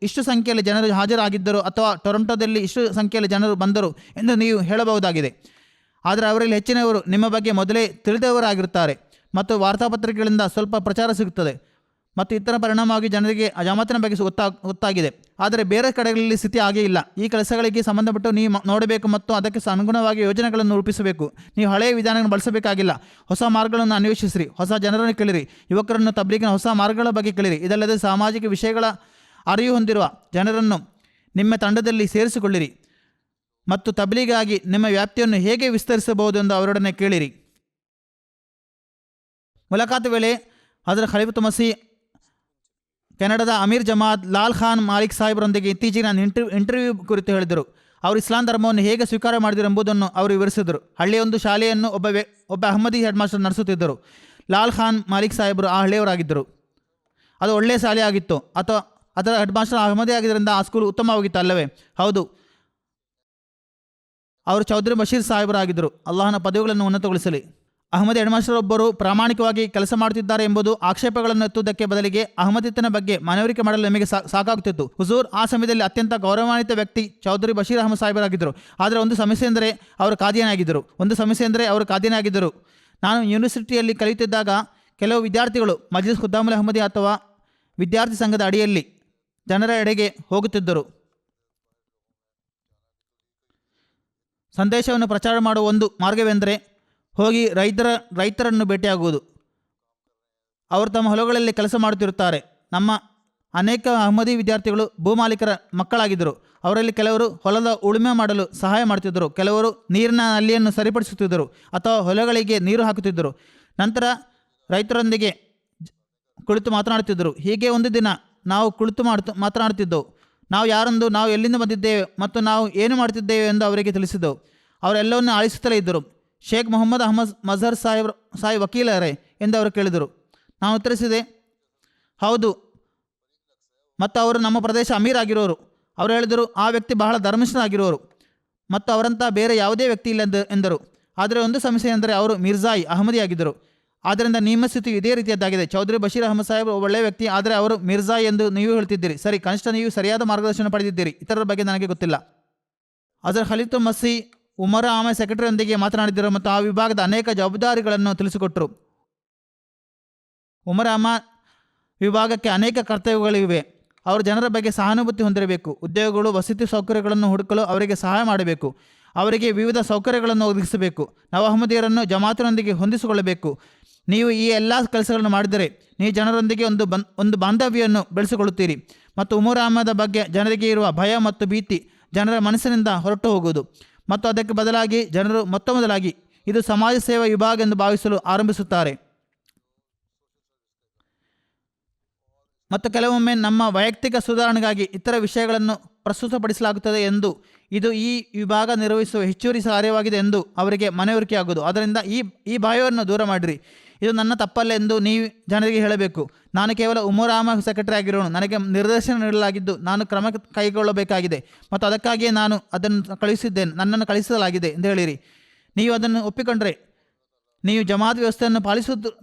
ಇಷ್ಟು ಸಂಖ್ಯೆಯಲ್ಲಿ ಜನರು ಹಾಜರಾಗಿದ್ದರು ಅಥವಾ ಟೊರೊಂಟೊದಲ್ಲಿ ಇಷ್ಟು ಸಂಖ್ಯೆಯಲ್ಲಿ ಜನರು ಬಂದರು ಎಂದು ನೀವು ಹೇಳಬಹುದಾಗಿದೆ. ಆದರೆ ಅವರಲ್ಲಿ ಹೆಚ್ಚಿನವರು ನಿಮ್ಮ ಬಗ್ಗೆ ಮೊದಲೇ ತಿಳಿದವರಾಗಿರುತ್ತಾರೆ ಮತ್ತು ವಾರ್ತಾಪತ್ರಿಕೆಗಳಿಂದ ಸ್ವಲ್ಪ ಪ್ರಚಾರ ಸಿಗುತ್ತದೆ ಮತ್ತು ಇತರ ಪರಿಣಾಮವಾಗಿ ಜನರಿಗೆ ಜಮಾತಿನ ಬಗ್ಗೆ ಗೊತ್ತಾಗಿದೆ. ಆದರೆ ಬೇರೆ ಕಡೆಗಳಲ್ಲಿ ಸ್ಥಿತಿ ಆಗೇ ಇಲ್ಲ. ಈ ಕೆಲಸಗಳಿಗೆ ಸಂಬಂಧಪಟ್ಟು ನೀವು ನೋಡಬೇಕು ಮತ್ತು ಅದಕ್ಕೆ ಅನುಗುಣವಾಗಿ ಯೋಜನೆಗಳನ್ನು ರೂಪಿಸಬೇಕು. ನೀವು ಹಳೆಯ ವಿಧಾನಗಳನ್ನು ಬಳಸಬೇಕಾಗಿಲ್ಲ. ಹೊಸ ಮಾರ್ಗಗಳನ್ನು ಅನ್ವೇಷಿಸಿರಿ. ಹೊಸ ಜನರನ್ನು ಕೇಳಿರಿ. ಯುವಕರನ್ನು ತಬ್ಲೀಗಿನ ಹೊಸ ಮಾರ್ಗಗಳ ಬಗ್ಗೆ ಕೇಳಿರಿ. ಇದಲ್ಲದೆ ಸಾಮಾಜಿಕ ವಿಷಯಗಳ ಅರಿವು ಹೊಂದಿರುವ ಜನರನ್ನು ನಿಮ್ಮ ತಂಡದಲ್ಲಿ ಸೇರಿಸಿಕೊಳ್ಳಿರಿ ಮತ್ತು ತಬ್ಲೀಗಾಗಿ ನಿಮ್ಮ ವ್ಯಾಪ್ತಿಯನ್ನು ಹೇಗೆ ವಿಸ್ತರಿಸಬಹುದು ಎಂದು ಅವರೊಡನೆ ಕೇಳಿರಿ. ಮುಲಾಖಾತ್ ವೇಳೆ ಹಜರತ್ ಖಲೀಫತ್ ಮಸೀಹ್ ಕೆನಡಾದ ಅಮೀರ್ ಜಮಾತ್ ಲಾಲ್ ಖಾನ್ ಮಾಲಿಕ್ ಸಾಹೇಬರೊಂದಿಗೆ ಇತ್ತೀಚೆಗೆ ಇಂಟರ್ವ್ಯೂ ಕುರಿತು ಹೇಳಿದರು. ಅವರು ಇಸ್ಲಾಂ ಧರ್ಮವನ್ನು ಹೇಗೆ ಸ್ವೀಕಾರ ಮಾಡಿದರು ಎಂಬುದನ್ನು ಅವರು ವಿವರಿಸಿದರು. ಹಳ್ಳಿಯೊಂದು ಶಾಲೆಯನ್ನು ಒಬ್ಬ ಅಹಮದಿ ಹೆಡ್ ಮಾಸ್ಟರ್ ನಡೆಸುತ್ತಿದ್ದರು. ಲಾಲ್ ಖಾನ್ ಮಾಲಿಕ್ ಸಾಹೇಬರು ಆ ಹಳ್ಳಿಯವರಾಗಿದ್ದರು. ಅದು ಒಳ್ಳೆಯ ಶಾಲೆ ಆಗಿತ್ತು ಅಥವಾ ಅದರ ಹೆಡ್ ಮಾಸ್ಟರ್ ಅಹಮದಿ ಆಗಿದ್ದರಿಂದ ಆ ಸ್ಕೂಲ್ ಉತ್ತಮವಾಗಿತ್ತು ಅಲ್ಲವೇ? ಹೌದು. ಅವರು ಚೌಧರಿ ಬಶೀರ್ ಸಾಹೇಬರಾಗಿದ್ದರು. ಅಲ್ಲಾಹನ ಪದವಿಗಳನ್ನು ಉನ್ನತಗೊಳಿಸಲಿ. ಅಹಮದಿ ಹೆಡ್ ಮಾಸ್ಟರ್ ಒಬ್ಬರು ಪ್ರಾಮಾಣಿಕವಾಗಿ ಕೆಲಸ ಮಾಡುತ್ತಿದ್ದಾರೆ ಎಂಬುದು ಆಕ್ಷೇಪಗಳನ್ನು ಎತ್ತುವುದಕ್ಕೆ ಬದಲಿಗೆ ಅಹಮದಿತನ ಬಗ್ಗೆ ಮನವರಿಕೆ ಮಾಡಲು ನಿಮಗೆ ಸಾಕಾಗುತ್ತಿತ್ತು. ಹುಜೂರ್ ಆ ಸಮಯದಲ್ಲಿ ಅತ್ಯಂತ ಗೌರವಾನ್ವಿತ ವ್ಯಕ್ತಿ ಚೌಧರಿ ಬಶೀರ್ ಅಹಮದ್ ಸಾಹೇಬರಾಗಿದ್ದರು. ಆದರೆ ಒಂದು ಸಮಸ್ಯೆ ಎಂದರೆ ಅವರು ಕಾದಿಯಾನಾಗಿದ್ದರು. ನಾನು ಯೂನಿವರ್ಸಿಟಿಯಲ್ಲಿ ಕಲಿಯುತ್ತಿದ್ದಾಗ ಕೆಲವು ವಿದ್ಯಾರ್ಥಿಗಳು ಮಜ್ಲಿಸ್ ಖುದ್ದಾಮುಲ್ ಅಹಮದಿ ಅಥವಾ ವಿದ್ಯಾರ್ಥಿ ಸಂಘದ ಅಡಿಯಲ್ಲಿ ಜನರ ಎಡೆಗೆ ಹೋಗುತ್ತಿದ್ದರು. ಸಂದೇಶವನ್ನು ಪ್ರಚಾರ ಮಾಡುವ ಒಂದು ಮಾರ್ಗವೆಂದರೆ ಹೋಗಿ ರೈತರನ್ನು ಭೇಟಿಯಾಗುವುದು. ಅವರು ತಮ್ಮ ಹೊಲಗಳಲ್ಲಿ ಕೆಲಸ ಮಾಡುತ್ತಿರುತ್ತಾರೆ. ನಮ್ಮ ಅನೇಕ ಅಹಮದಿ ವಿದ್ಯಾರ್ಥಿಗಳು ಭೂಮಾಲೀಕರ ಮಕ್ಕಳಾಗಿದ್ದರು. ಅವರಲ್ಲಿ ಕೆಲವರು ಹೊಲದ ಉಳುಮೆ ಮಾಡಲು ಸಹಾಯ ಮಾಡುತ್ತಿದ್ದರು, ಕೆಲವರು ನೀರಿನ ನಲ್ಲಿಯನ್ನು ಸರಿಪಡಿಸುತ್ತಿದ್ದರು ಅಥವಾ ಹೊಲಗಳಿಗೆ ನೀರು ಹಾಕುತ್ತಿದ್ದರು. ನಂತರ ರೈತರೊಂದಿಗೆ ಕುಳಿತು ಮಾತನಾಡುತ್ತಿದ್ದರು. ಹೀಗೆ ಒಂದು ದಿನ ನಾವು ಕುಳಿತು ಮಾತನಾಡುತ್ತಿದ್ದೆವು. ನಾವು ಯಾರೆಂದು, ನಾವು ಎಲ್ಲಿಂದ ಬಂದಿದ್ದೇವೆ ಮತ್ತು ನಾವು ಏನು ಮಾಡುತ್ತಿದ್ದೇವೆ ಎಂದು ಅವರಿಗೆ ತಿಳಿಸಿದ್ದೆವು. ಅವರೆಲ್ಲವನ್ನೂ ಆಲಿಸುತ್ತಲೇ ಇದ್ದರು. ಶೇಖ್ ಮೊಹಮ್ಮದ್ ಅಹಮದ್ ಮಜಹರ್ ಸಾಹೇಬ್ ವಕೀಲರೇ ಎಂದು ಅವರು ಕೇಳಿದರು. ನಾನು ಉತ್ತರಿಸಿದೆ, ಹೌದು, ಮತ್ತು ಅವರು ನಮ್ಮ ಪ್ರದೇಶ ಅಮೀರ್ ಆಗಿರೋರು. ಅವರು ಹೇಳಿದರು, ಆ ವ್ಯಕ್ತಿ ಬಹಳ ಧರ್ಮಿಷ್ಠನಾಗಿರುವರು ಮತ್ತು ಅವರಂಥ ಬೇರೆ ಯಾವುದೇ ವ್ಯಕ್ತಿ ಇಲ್ಲ ಎಂದರು. ಆದರೆ ಒಂದು ಸಮಸ್ಯೆ ಎಂದರೆ ಅವರು ಮಿರ್ಜಾಯಿ ಅಹಮದಿಯಾಗಿದ್ದರು. ಆದ್ದರಿಂದ ನಿಮ್ಮ ಸ್ಥಿತಿ ಇದೇ ರೀತಿಯದ್ದಾಗಿದೆ. ಚೌಧರಿ ಬಶೀರ್ ಅಹಮದ್ ಸಾಹೇಬ್ ಒಳ್ಳೆಯ ವ್ಯಕ್ತಿ, ಆದರೆ ಅವರು ಮಿರ್ಜಾಯಿ ಎಂದು ನೀವು ಹೇಳ್ತಿದ್ದೀರಿ. ಸರಿ, ಕನಿಷ್ಠ ನೀವು ಸರಿಯಾದ ಮಾರ್ಗದರ್ಶನ ಪಡೆದಿದ್ದೀರಿ. ಇತರರ ಬಗ್ಗೆ ನನಗೆ ಗೊತ್ತಿಲ್ಲ. ಅದರ ಖಲೀಫ್ ಮಸಿ ಉಮರ್ ಅಹಮದ್ ಸೆಕ್ರೆಟರಿಯೊಂದಿಗೆ ಮಾತನಾಡಿದ್ದರು ಮತ್ತು ಆ ವಿಭಾಗದ ಅನೇಕ ಜವಾಬ್ದಾರಿಗಳನ್ನು ತಿಳಿಸಿಕೊಟ್ಟರು. ಉಮರ್ ಅಹಮದ್ ವಿಭಾಗಕ್ಕೆ ಅನೇಕ ಕರ್ತವ್ಯಗಳಿವೆ. ಅವರು ಜನರ ಬಗ್ಗೆ ಸಹಾನುಭೂತಿ ಹೊಂದಿರಬೇಕು. ಉದ್ಯೋಗಗಳು, ವಸತಿ ಸೌಕರ್ಯಗಳನ್ನು ಹುಡುಕಲು ಅವರಿಗೆ ಸಹಾಯ ಮಾಡಬೇಕು. ಅವರಿಗೆ ವಿವಿಧ ಸೌಕರ್ಯಗಳನ್ನು ಒದಗಿಸಬೇಕು. ನವ ಅಹಮದಿಯರನ್ನು ಜಮಾತಿನೊಂದಿಗೆ ಹೊಂದಿಸಿಕೊಳ್ಳಬೇಕು. ನೀವು ಈ ಎಲ್ಲ ಕೆಲಸಗಳನ್ನು ಮಾಡಿದರೆ ನೀವು ಜನರೊಂದಿಗೆ ಒಂದು ಬಾಂಧವ್ಯವನ್ನು ಬೆಳೆಸಿಕೊಳ್ಳುತ್ತೀರಿ ಮತ್ತು ಉಮರ್ ಅಹಮದ ಬಗ್ಗೆ ಜನರಿಗೆ ಇರುವ ಭಯ ಮತ್ತು ಭೀತಿ ಜನರ ಮನಸ್ಸಿನಿಂದ ಹೊರಟು ಹೋಗುವುದು ಮತ್ತು ಅದಕ್ಕೆ ಬದಲಾಗಿ ಜನರು ಮೊದಲಾಗಿ ಇದು ಸಮಾಜ ಸೇವಾ ವಿಭಾಗ ಎಂದು ಭಾವಿಸಲು ಆರಂಭಿಸುತ್ತಾರೆ. ಮತ್ತು ಕೆಲವೊಮ್ಮೆ ನಮ್ಮ ವೈಯಕ್ತಿಕ ಸುಧಾರಣೆಗಾಗಿ ಇತರ ವಿಷಯಗಳನ್ನು ಪ್ರಸ್ತುತಪಡಿಸಲಾಗುತ್ತದೆ ಎಂದು ಇದು ಈ ವಿಭಾಗ ನಿರ್ವಹಿಸುವ ಹೆಚ್ಚುವರಿ ಕಾರ್ಯವಾಗಿದೆ ಎಂದು ಅವರಿಗೆ ಮನವರಿಕೆಯಾಗುವುದು. ಆದ್ದರಿಂದ ಈ ಭಯವನ್ನು ದೂರ ಮಾಡಿರಿ. ಇದು ನನ್ನ ತಪ್ಪಲ್ಲ ಎಂದು ನೀವು ಜನರಿಗೆ ಹೇಳಬೇಕು. ನಾನು ಕೇವಲ ಉಮರ್ ಅಹಮದ್ ಸೆಕ್ರೆಟರಿ ಆಗಿರೋನು. ನನಗೆ ನಿರ್ದೇಶನ ನೀಡಲಾಗಿದ್ದು ನಾನು ಕ್ರಮ ಕೈಗೊಳ್ಳಬೇಕಾಗಿದೆ ಮತ್ತು ಅದಕ್ಕಾಗಿಯೇ ನಾನು ಅದನ್ನು ಕಳುಹಿಸಿದ್ದೇನೆ, ನನ್ನನ್ನು ಕಳಿಸಲಾಗಿದೆ ಎಂದು ಹೇಳಿರಿ. ನೀವು ಅದನ್ನು ಒಪ್ಪಿಕೊಂಡರೆ ನೀವು ಜಮಾತ್ ವ್ಯವಸ್ಥೆಯನ್ನು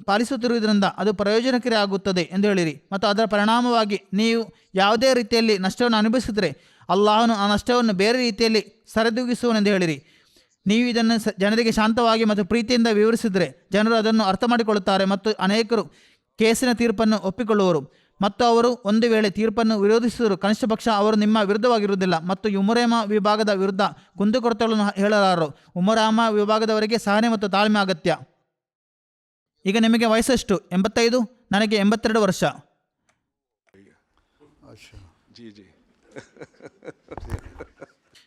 ಪಾಲಿಸುತ್ತಿರುವುದರಿಂದ ಅದು ಪ್ರಯೋಜನಕಾರಿ ಆಗುತ್ತದೆ ಎಂದು ಹೇಳಿರಿ ಮತ್ತು ಅದರ ಪರಿಣಾಮವಾಗಿ ನೀವು ಯಾವುದೇ ರೀತಿಯಲ್ಲಿ ನಷ್ಟವನ್ನು ಅನುಭವಿಸಿದರೆ ಅಲ್ಲಾಹನು ಆ ನಷ್ಟವನ್ನು ಬೇರೆ ರೀತಿಯಲ್ಲಿ ಸರಿದೂಗಿಸುವನೆಂದು ಹೇಳಿರಿ. ನೀವು ಇದನ್ನು ಜನರಿಗೆ ಶಾಂತವಾಗಿ ಮತ್ತು ಪ್ರೀತಿಯಿಂದ ವಿವರಿಸಿದರೆ ಜನರು ಅದನ್ನು ಅರ್ಥ ಮಾಡಿಕೊಳ್ಳುತ್ತಾರೆ ಮತ್ತು ಅನೇಕರು ಕೇಸಿನ ತೀರ್ಪನ್ನು ಒಪ್ಪಿಕೊಳ್ಳುವರು ಮತ್ತು ಅವರು ಒಂದು ವೇಳೆ ತೀರ್ಪನ್ನು ವಿರೋಧಿಸಿದರೂ ಕನಿಷ್ಠ ಪಕ್ಷ ಅವರು ನಿಮ್ಮ ವಿರುದ್ಧವಾಗಿರುವುದಿಲ್ಲ ಮತ್ತು ಉಮರ್ ಅಹಮದ್ ವಿಭಾಗದ ವಿರುದ್ಧ ಕುಂದುಕೊರತೆಗಳನ್ನು ಹೇಳಲಾರರು. ಉಮರ್ ಅಹಮದ್ ವಿಭಾಗದವರಿಗೆ ಸಹನೆ ಮತ್ತು ತಾಳ್ಮೆ ಅಗತ್ಯ. ಈಗ ನಿಮಗೆ ವಯಸ್ಸೆಷ್ಟು? 85. ನನಗೆ 82 ವರ್ಷ.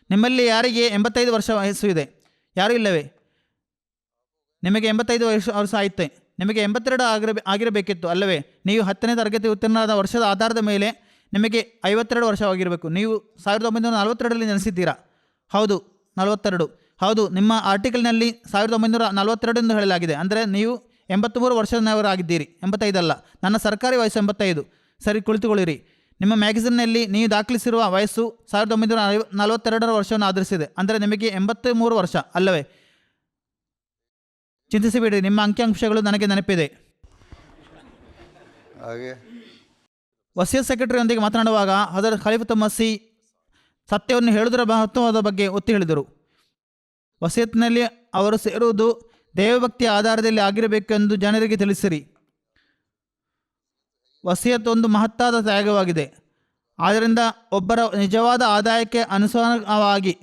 ನಿಮ್ಮಲ್ಲಿ ಯಾರಿಗೆ 85 ವರ್ಷ ವಯಸ್ಸು ಇದೆ? ಯಾರೂ ಇಲ್ಲವೇ? ನಿಮಗೆ 85 ವರ್ಷ ಆಯಿತೆ. ನಿಮಗೆ 82 ಆಗಿರಬೇಕಿತ್ತು ಅಲ್ಲವೇ? ನೀವು 10ನೇ ತರಗತಿ ಉತ್ತೀರ್ಣರಾದ ವರ್ಷದ ಆಧಾರದ ಮೇಲೆ ನಿಮಗೆ 52 ವರ್ಷವಾಗಿರಬೇಕು. ನೀವು 1942ರಲ್ಲಿ ನೆಲೆಸಿದ್ದೀರಾ? ಹೌದು, 42. ಹೌದು, ನಿಮ್ಮ ಆರ್ಟಿಕಲ್ನಲ್ಲಿ 1942 ಎಂದು ಹೇಳಲಾಗಿದೆ. ಅಂದರೆ ನೀವು 83 ವರ್ಷದವರಾಗಿದ್ದೀರಿ, 85 ಅಲ್ಲ. ನನ್ನ ಸರ್ಕಾರಿ ವಯಸ್ಸು 85. ಸರಿ, ಕುಳಿತುಕೊಳ್ಳಿರಿ. ನಿಮ್ಮ ಮ್ಯಾಗಝಿನ್ನಲ್ಲಿ ನೀವು ದಾಖಲಿಸಿರುವ ವಯಸ್ಸು 1942 ವರ್ಷವನ್ನು ಆಧರಿಸಿದೆ. ಅಂದರೆ ನಿಮಗೆ 83 ವರ್ಷ ಅಲ್ಲವೇ? ಚಿಂತಿಸಬೇಡಿ, ನಿಮ್ಮ ಅಂಕಿಅಂಶಗಳು ನನಗೆ ನೆನಪಿದೆ. ವಸಿಯತ್ ಸೆಕ್ರೆಟರಿಯೊಂದಿಗೆ ಮಾತನಾಡುವಾಗ ಹಜರತ್ ಖಲೀಫತ್ ಮಸೀಹ್ ಸತ್ಯವನ್ನು ಹೇಳುವುದರ ಮಹತ್ವದ ಬಗ್ಗೆ ಒತ್ತಿ ಹೇಳಿದರು. ವಸಿಯತ್ನಲ್ಲಿ ಅವರು ಸೇರುವುದು ದೇವಭಕ್ತಿಯ ಆಧಾರದಲ್ಲಿ ಆಗಿರಬೇಕೆಂದು ಜನರಿಗೆ ತಿಳಿಸಿರಿ. ವಸಿಯತ್ ಒಂದು ಮಹತ್ತಾದ ತ್ಯಾಗವಾಗಿದೆ. ಆದ್ದರಿಂದ ಒಬ್ಬರ ನಿಜವಾದ ಆದಾಯಕ್ಕೆ ಅನುಸಾರವಾಗಿ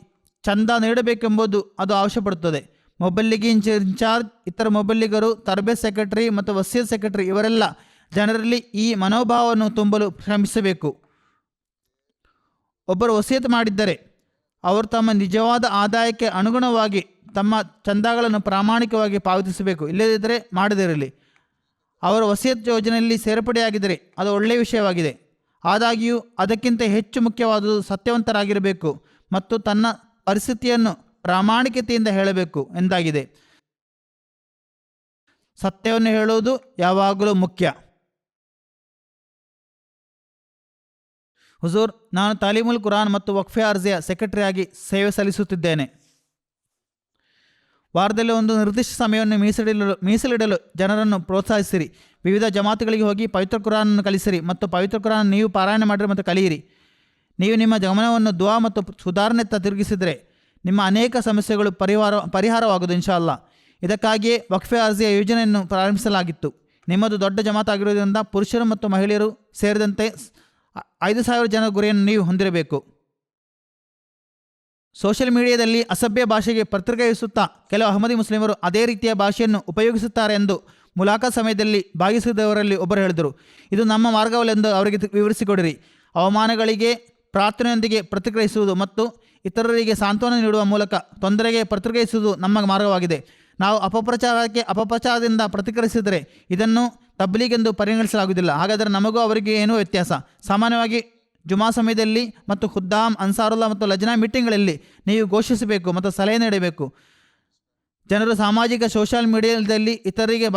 ಚಂದ ನೀಡಬೇಕೆಂಬುದು ಅದು ಅವಶ್ಯಪಡುತ್ತದೆ. ಮೊಬಲ್ಲಿಗಿ ಇನ್ಚಾರ್ಜ್, ಇತರ ಮೊಬಲ್ಲಿಗರು, ತರಬೇತಿ ಸೆಕ್ರೆಟರಿ ಮತ್ತು ವಸಿಯತ್ ಸೆಕ್ರೆಟರಿ ಇವರೆಲ್ಲ ಜನರಲ್ಲಿ ಈ ಮನೋಭಾವವನ್ನು ತುಂಬಲು ಶ್ರಮಿಸಬೇಕು. ಒಬ್ಬರು ವಸಿಯತ್ ಮಾಡಿದ್ದರೆ ಅವರು ತಮ್ಮ ನಿಜವಾದ ಆದಾಯಕ್ಕೆ ಅನುಗುಣವಾಗಿ ತಮ್ಮ ಚಂದಾಗಳನ್ನು ಪ್ರಾಮಾಣಿಕವಾಗಿ ಪಾವತಿಸಬೇಕು. ಇಲ್ಲದಿದ್ದರೆ ಮಾಡದಿರಲಿ. ಅವರ ವಸಿಯತ್ ಯೋಜನೆಯಲ್ಲಿ ಸೇರ್ಪಡೆಯಾಗಿದ್ದರೆ ಅದು ಒಳ್ಳೆಯ ವಿಷಯವಾಗಿದೆ. ಆದಾಗ್ಯೂ ಅದಕ್ಕಿಂತ ಹೆಚ್ಚು ಮುಖ್ಯವಾದುದು ಸತ್ಯವಂತರಾಗಿರಬೇಕು ಮತ್ತು ತನ್ನ ಪರಿಸ್ಥಿತಿಯನ್ನು ಪ್ರಾಮಾಣಿಕತೆಯಿಂದ ಹೇಳಬೇಕು ಎಂದಾಗಿದೆ. ಸತ್ಯವನ್ನು ಹೇಳುವುದು ಯಾವಾಗಲೂ ಮುಖ್ಯ. ಹುಜೂರ್, ನಾನು ತಾಲೀಮುಲ್ ಕುರಾನ್ ಮತ್ತು ವಕ್ಫೆ ಅರ್ಜಿಯ ಸೆಕ್ರೆಟರಿಯಾಗಿ ಸೇವೆ ಸಲ್ಲಿಸುತ್ತಿದ್ದೇನೆ. ವಾರದಲ್ಲಿ ಒಂದು ನಿರ್ದಿಷ್ಟ ಸಮಯವನ್ನು ಮೀಸಲಿಡಲು ಜನರನ್ನು ಪ್ರೋತ್ಸಾಹಿಸಿರಿ. ವಿವಿಧ ಜಮಾತುಗಳಿಗೆ ಹೋಗಿ ಪವಿತ್ರ ಕುರಾನನ್ನು ಕಲಿಸಿರಿ ಮತ್ತು ಪವಿತ್ರ ಕುರಾನ್ ನೀವು ಪಾರಾಯಣ ಮಾಡಿರಿ ಮತ್ತು ಕಲಿಯಿರಿ. ನೀವು ನಿಮ್ಮ ಗಮನವನ್ನು ದುವಾ ಮತ್ತು ಸುಧಾರಣೆತ್ತ ತಿರುಗಿಸಿದರೆ ನಿಮ್ಮ ಅನೇಕ ಸಮಸ್ಯೆಗಳು ಪರಿಹಾರವಾಗುವುದು ಇನ್ಶಾ ಅಲ್ಲಾ. ಇದಕ್ಕಾಗಿಯೇ ವಕ್ಫೆ ಅರ್ಜಿಯ ಯೋಜನೆಯನ್ನು ಪ್ರಾರಂಭಿಸಲಾಗಿತ್ತು. ನಿಮ್ಮದು ದೊಡ್ಡ ಜಮಾತ್ ಆಗಿರುವುದರಿಂದ ಪುರುಷರು ಮತ್ತು ಮಹಿಳೆಯರು ಸೇರಿದಂತೆ 5,000 ಜನರ ಗುರಿಯನ್ನು ನೀವು ಹೊಂದಿರಬೇಕು. ಸೋಷಿಯಲ್ ಮೀಡಿಯಾದಲ್ಲಿ ಅಸಭ್ಯ ಭಾಷೆಗೆ ಪ್ರತಿಕ್ರಿಯಿಸುತ್ತಾ ಕೆಲವು ಅಹಮದಿ ಮುಸ್ಲಿಮರು ಅದೇ ರೀತಿಯ ಭಾಷೆಯನ್ನು ಉಪಯೋಗಿಸುತ್ತಾರೆ ಎಂದು ಮುಲಾಖಾತ್ ಸಮಯದಲ್ಲಿ ಭಾಗಿಸಿದವರಲ್ಲಿ ಒಬ್ಬರು ಹೇಳಿದರು. ಇದು ನಮ್ಮ ಮಾರ್ಗವಲ್ಲೆಂದು ಅವರಿಗೆ ವಿವರಿಸಿಕೊಡಿರಿ. ಅವಮಾನಗಳಿಗೆ ಪ್ರಾರ್ಥನೆಯೊಂದಿಗೆ ಪ್ರತಿಕ್ರಿಯಿಸುವುದು ಮತ್ತು ಇತರರಿಗೆ ಸಾಂತ್ವನ ನೀಡುವ ಮೂಲಕ ತೊಂದರೆಗೆ ಪ್ರತಿಕ್ರಿಯಿಸುವುದು ನಮ್ಮ ಮಾರ್ಗವಾಗಿದೆ. ನಾವು ಅಪಪ್ರಚಾರದಿಂದ ಪ್ರತಿಕ್ರಿಯಿಸಿದರೆ ಇದನ್ನು ತಬ್ಲೀಗ್ ಎಂದು ಪರಿಗಣಿಸಲಾಗುವುದಿಲ್ಲ. ಹಾಗಾದರೆ ನಮಗೂ ಅವರಿಗೆ ಏನೂ ವ್ಯತ್ಯಾಸ? ಸಾಮಾನ್ಯವಾಗಿ ಜುಮಾ ಸಮಯದಲ್ಲಿ ಮತ್ತು ಖುದ್ದಾಮ್, ಅನ್ಸಾರುಲ್ಲಾ ಮತ್ತು ಲಜ್ನಾ ಮೀಟಿಂಗ್ಗಳಲ್ಲಿ ನೀವು ಘೋಷಿಸಬೇಕು ಮತ್ತು ಸಲಹೆ ನೀಡಬೇಕು. ಜನರು ಸಾಮಾಜಿಕ ಸೋಷಿಯಲ್ ಮೀಡಿಯಾದಲ್ಲಿ ಇತರರಿಗೆ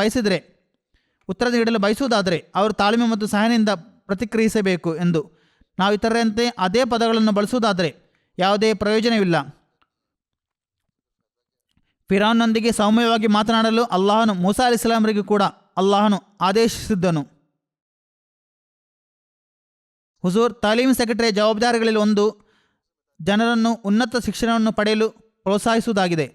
ಉತ್ತರ ನೀಡಲು ಬಯಸುವುದಾದರೆ ಅವರು ತಾಳ್ಮೆ ಮತ್ತು ಸಹನೆಯಿಂದ ಪ್ರತಿಕ್ರಿಯಿಸಬೇಕು ಎಂದು. ನಾವು ಇತರರಂತೆ ಅದೇ ಪದಗಳನ್ನು ಬಳಸುವುದಾದರೆ ಯಾವುದೇ ಪ್ರಯೋಜನವಿಲ್ಲ. ಫಿರೌನ್ನೊಂದಿಗೆ ಸೌಮ್ಯವಾಗಿ ಮಾತನಾಡಲು ಅಲ್ಲಾಹನು ಮೂಸಾ ಅಲೈಹಿಸ್ಸಲಾಮರಿಗೂ ಕೂಡ ಅಲ್ಲಾಹನು ಆದೇಶಿಸಿದ್ದನು. ಹುಜೂರ್ ತಾಲೀಮ್ ಸೆಕ್ರೆಟರಿಯ ಜವಾಬ್ದಾರಿಗಳಲ್ಲಿ ಒಂದು ಜನರನ್ನು ಉನ್ನತ ಶಿಕ್ಷಣವನ್ನು ಪಡೆಯಲು ಪ್ರೋತ್ಸಾಹಿಸುವುದಾಗಿದೆ.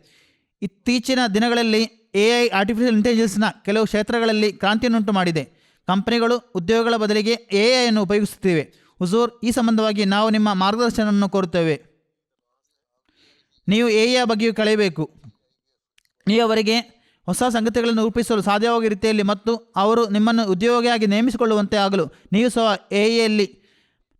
ಇತ್ತೀಚಿನ ದಿನಗಳಲ್ಲಿ AI ಆರ್ಟಿಫಿಷಿಯಲ್ ಇಂಟೆಲಿಜೆನ್ಸ್ನ ಕೆಲವು ಕ್ಷೇತ್ರಗಳಲ್ಲಿ ಕ್ರಾಂತಿಯನ್ನುಂಟು ಮಾಡಿದೆ. ಕಂಪನಿಗಳು ಉದ್ಯೋಗಗಳ ಬದಲಿಗೆ AI ಅನ್ನು ಉಪಯೋಗಿಸುತ್ತಿವೆ. ಹುಜೂರ್, ಈ ಸಂಬಂಧವಾಗಿ ನಾವು ನಿಮ್ಮ ಮಾರ್ಗದರ್ಶನವನ್ನು ಕೋರುತ್ತೇವೆ. ನೀವು AI ಬಗ್ಗೆಯೂ ಕಳೆಯಬೇಕು. ನೀವು ಅವರಿಗೆ ಹೊಸ ಸಂಗತಿಗಳನ್ನು ರೂಪಿಸಲು ಸಾಧ್ಯವಾಗುವ ರೀತಿಯಲ್ಲಿ ಮತ್ತು ಅವರು ನಿಮ್ಮನ್ನು ಉದ್ಯೋಗಿಯಾಗಿ ನೇಮಿಸಿಕೊಳ್ಳುವಂತೆ ಆಗಲು ನೀವು ಸಹ AIಯಲ್ಲಿ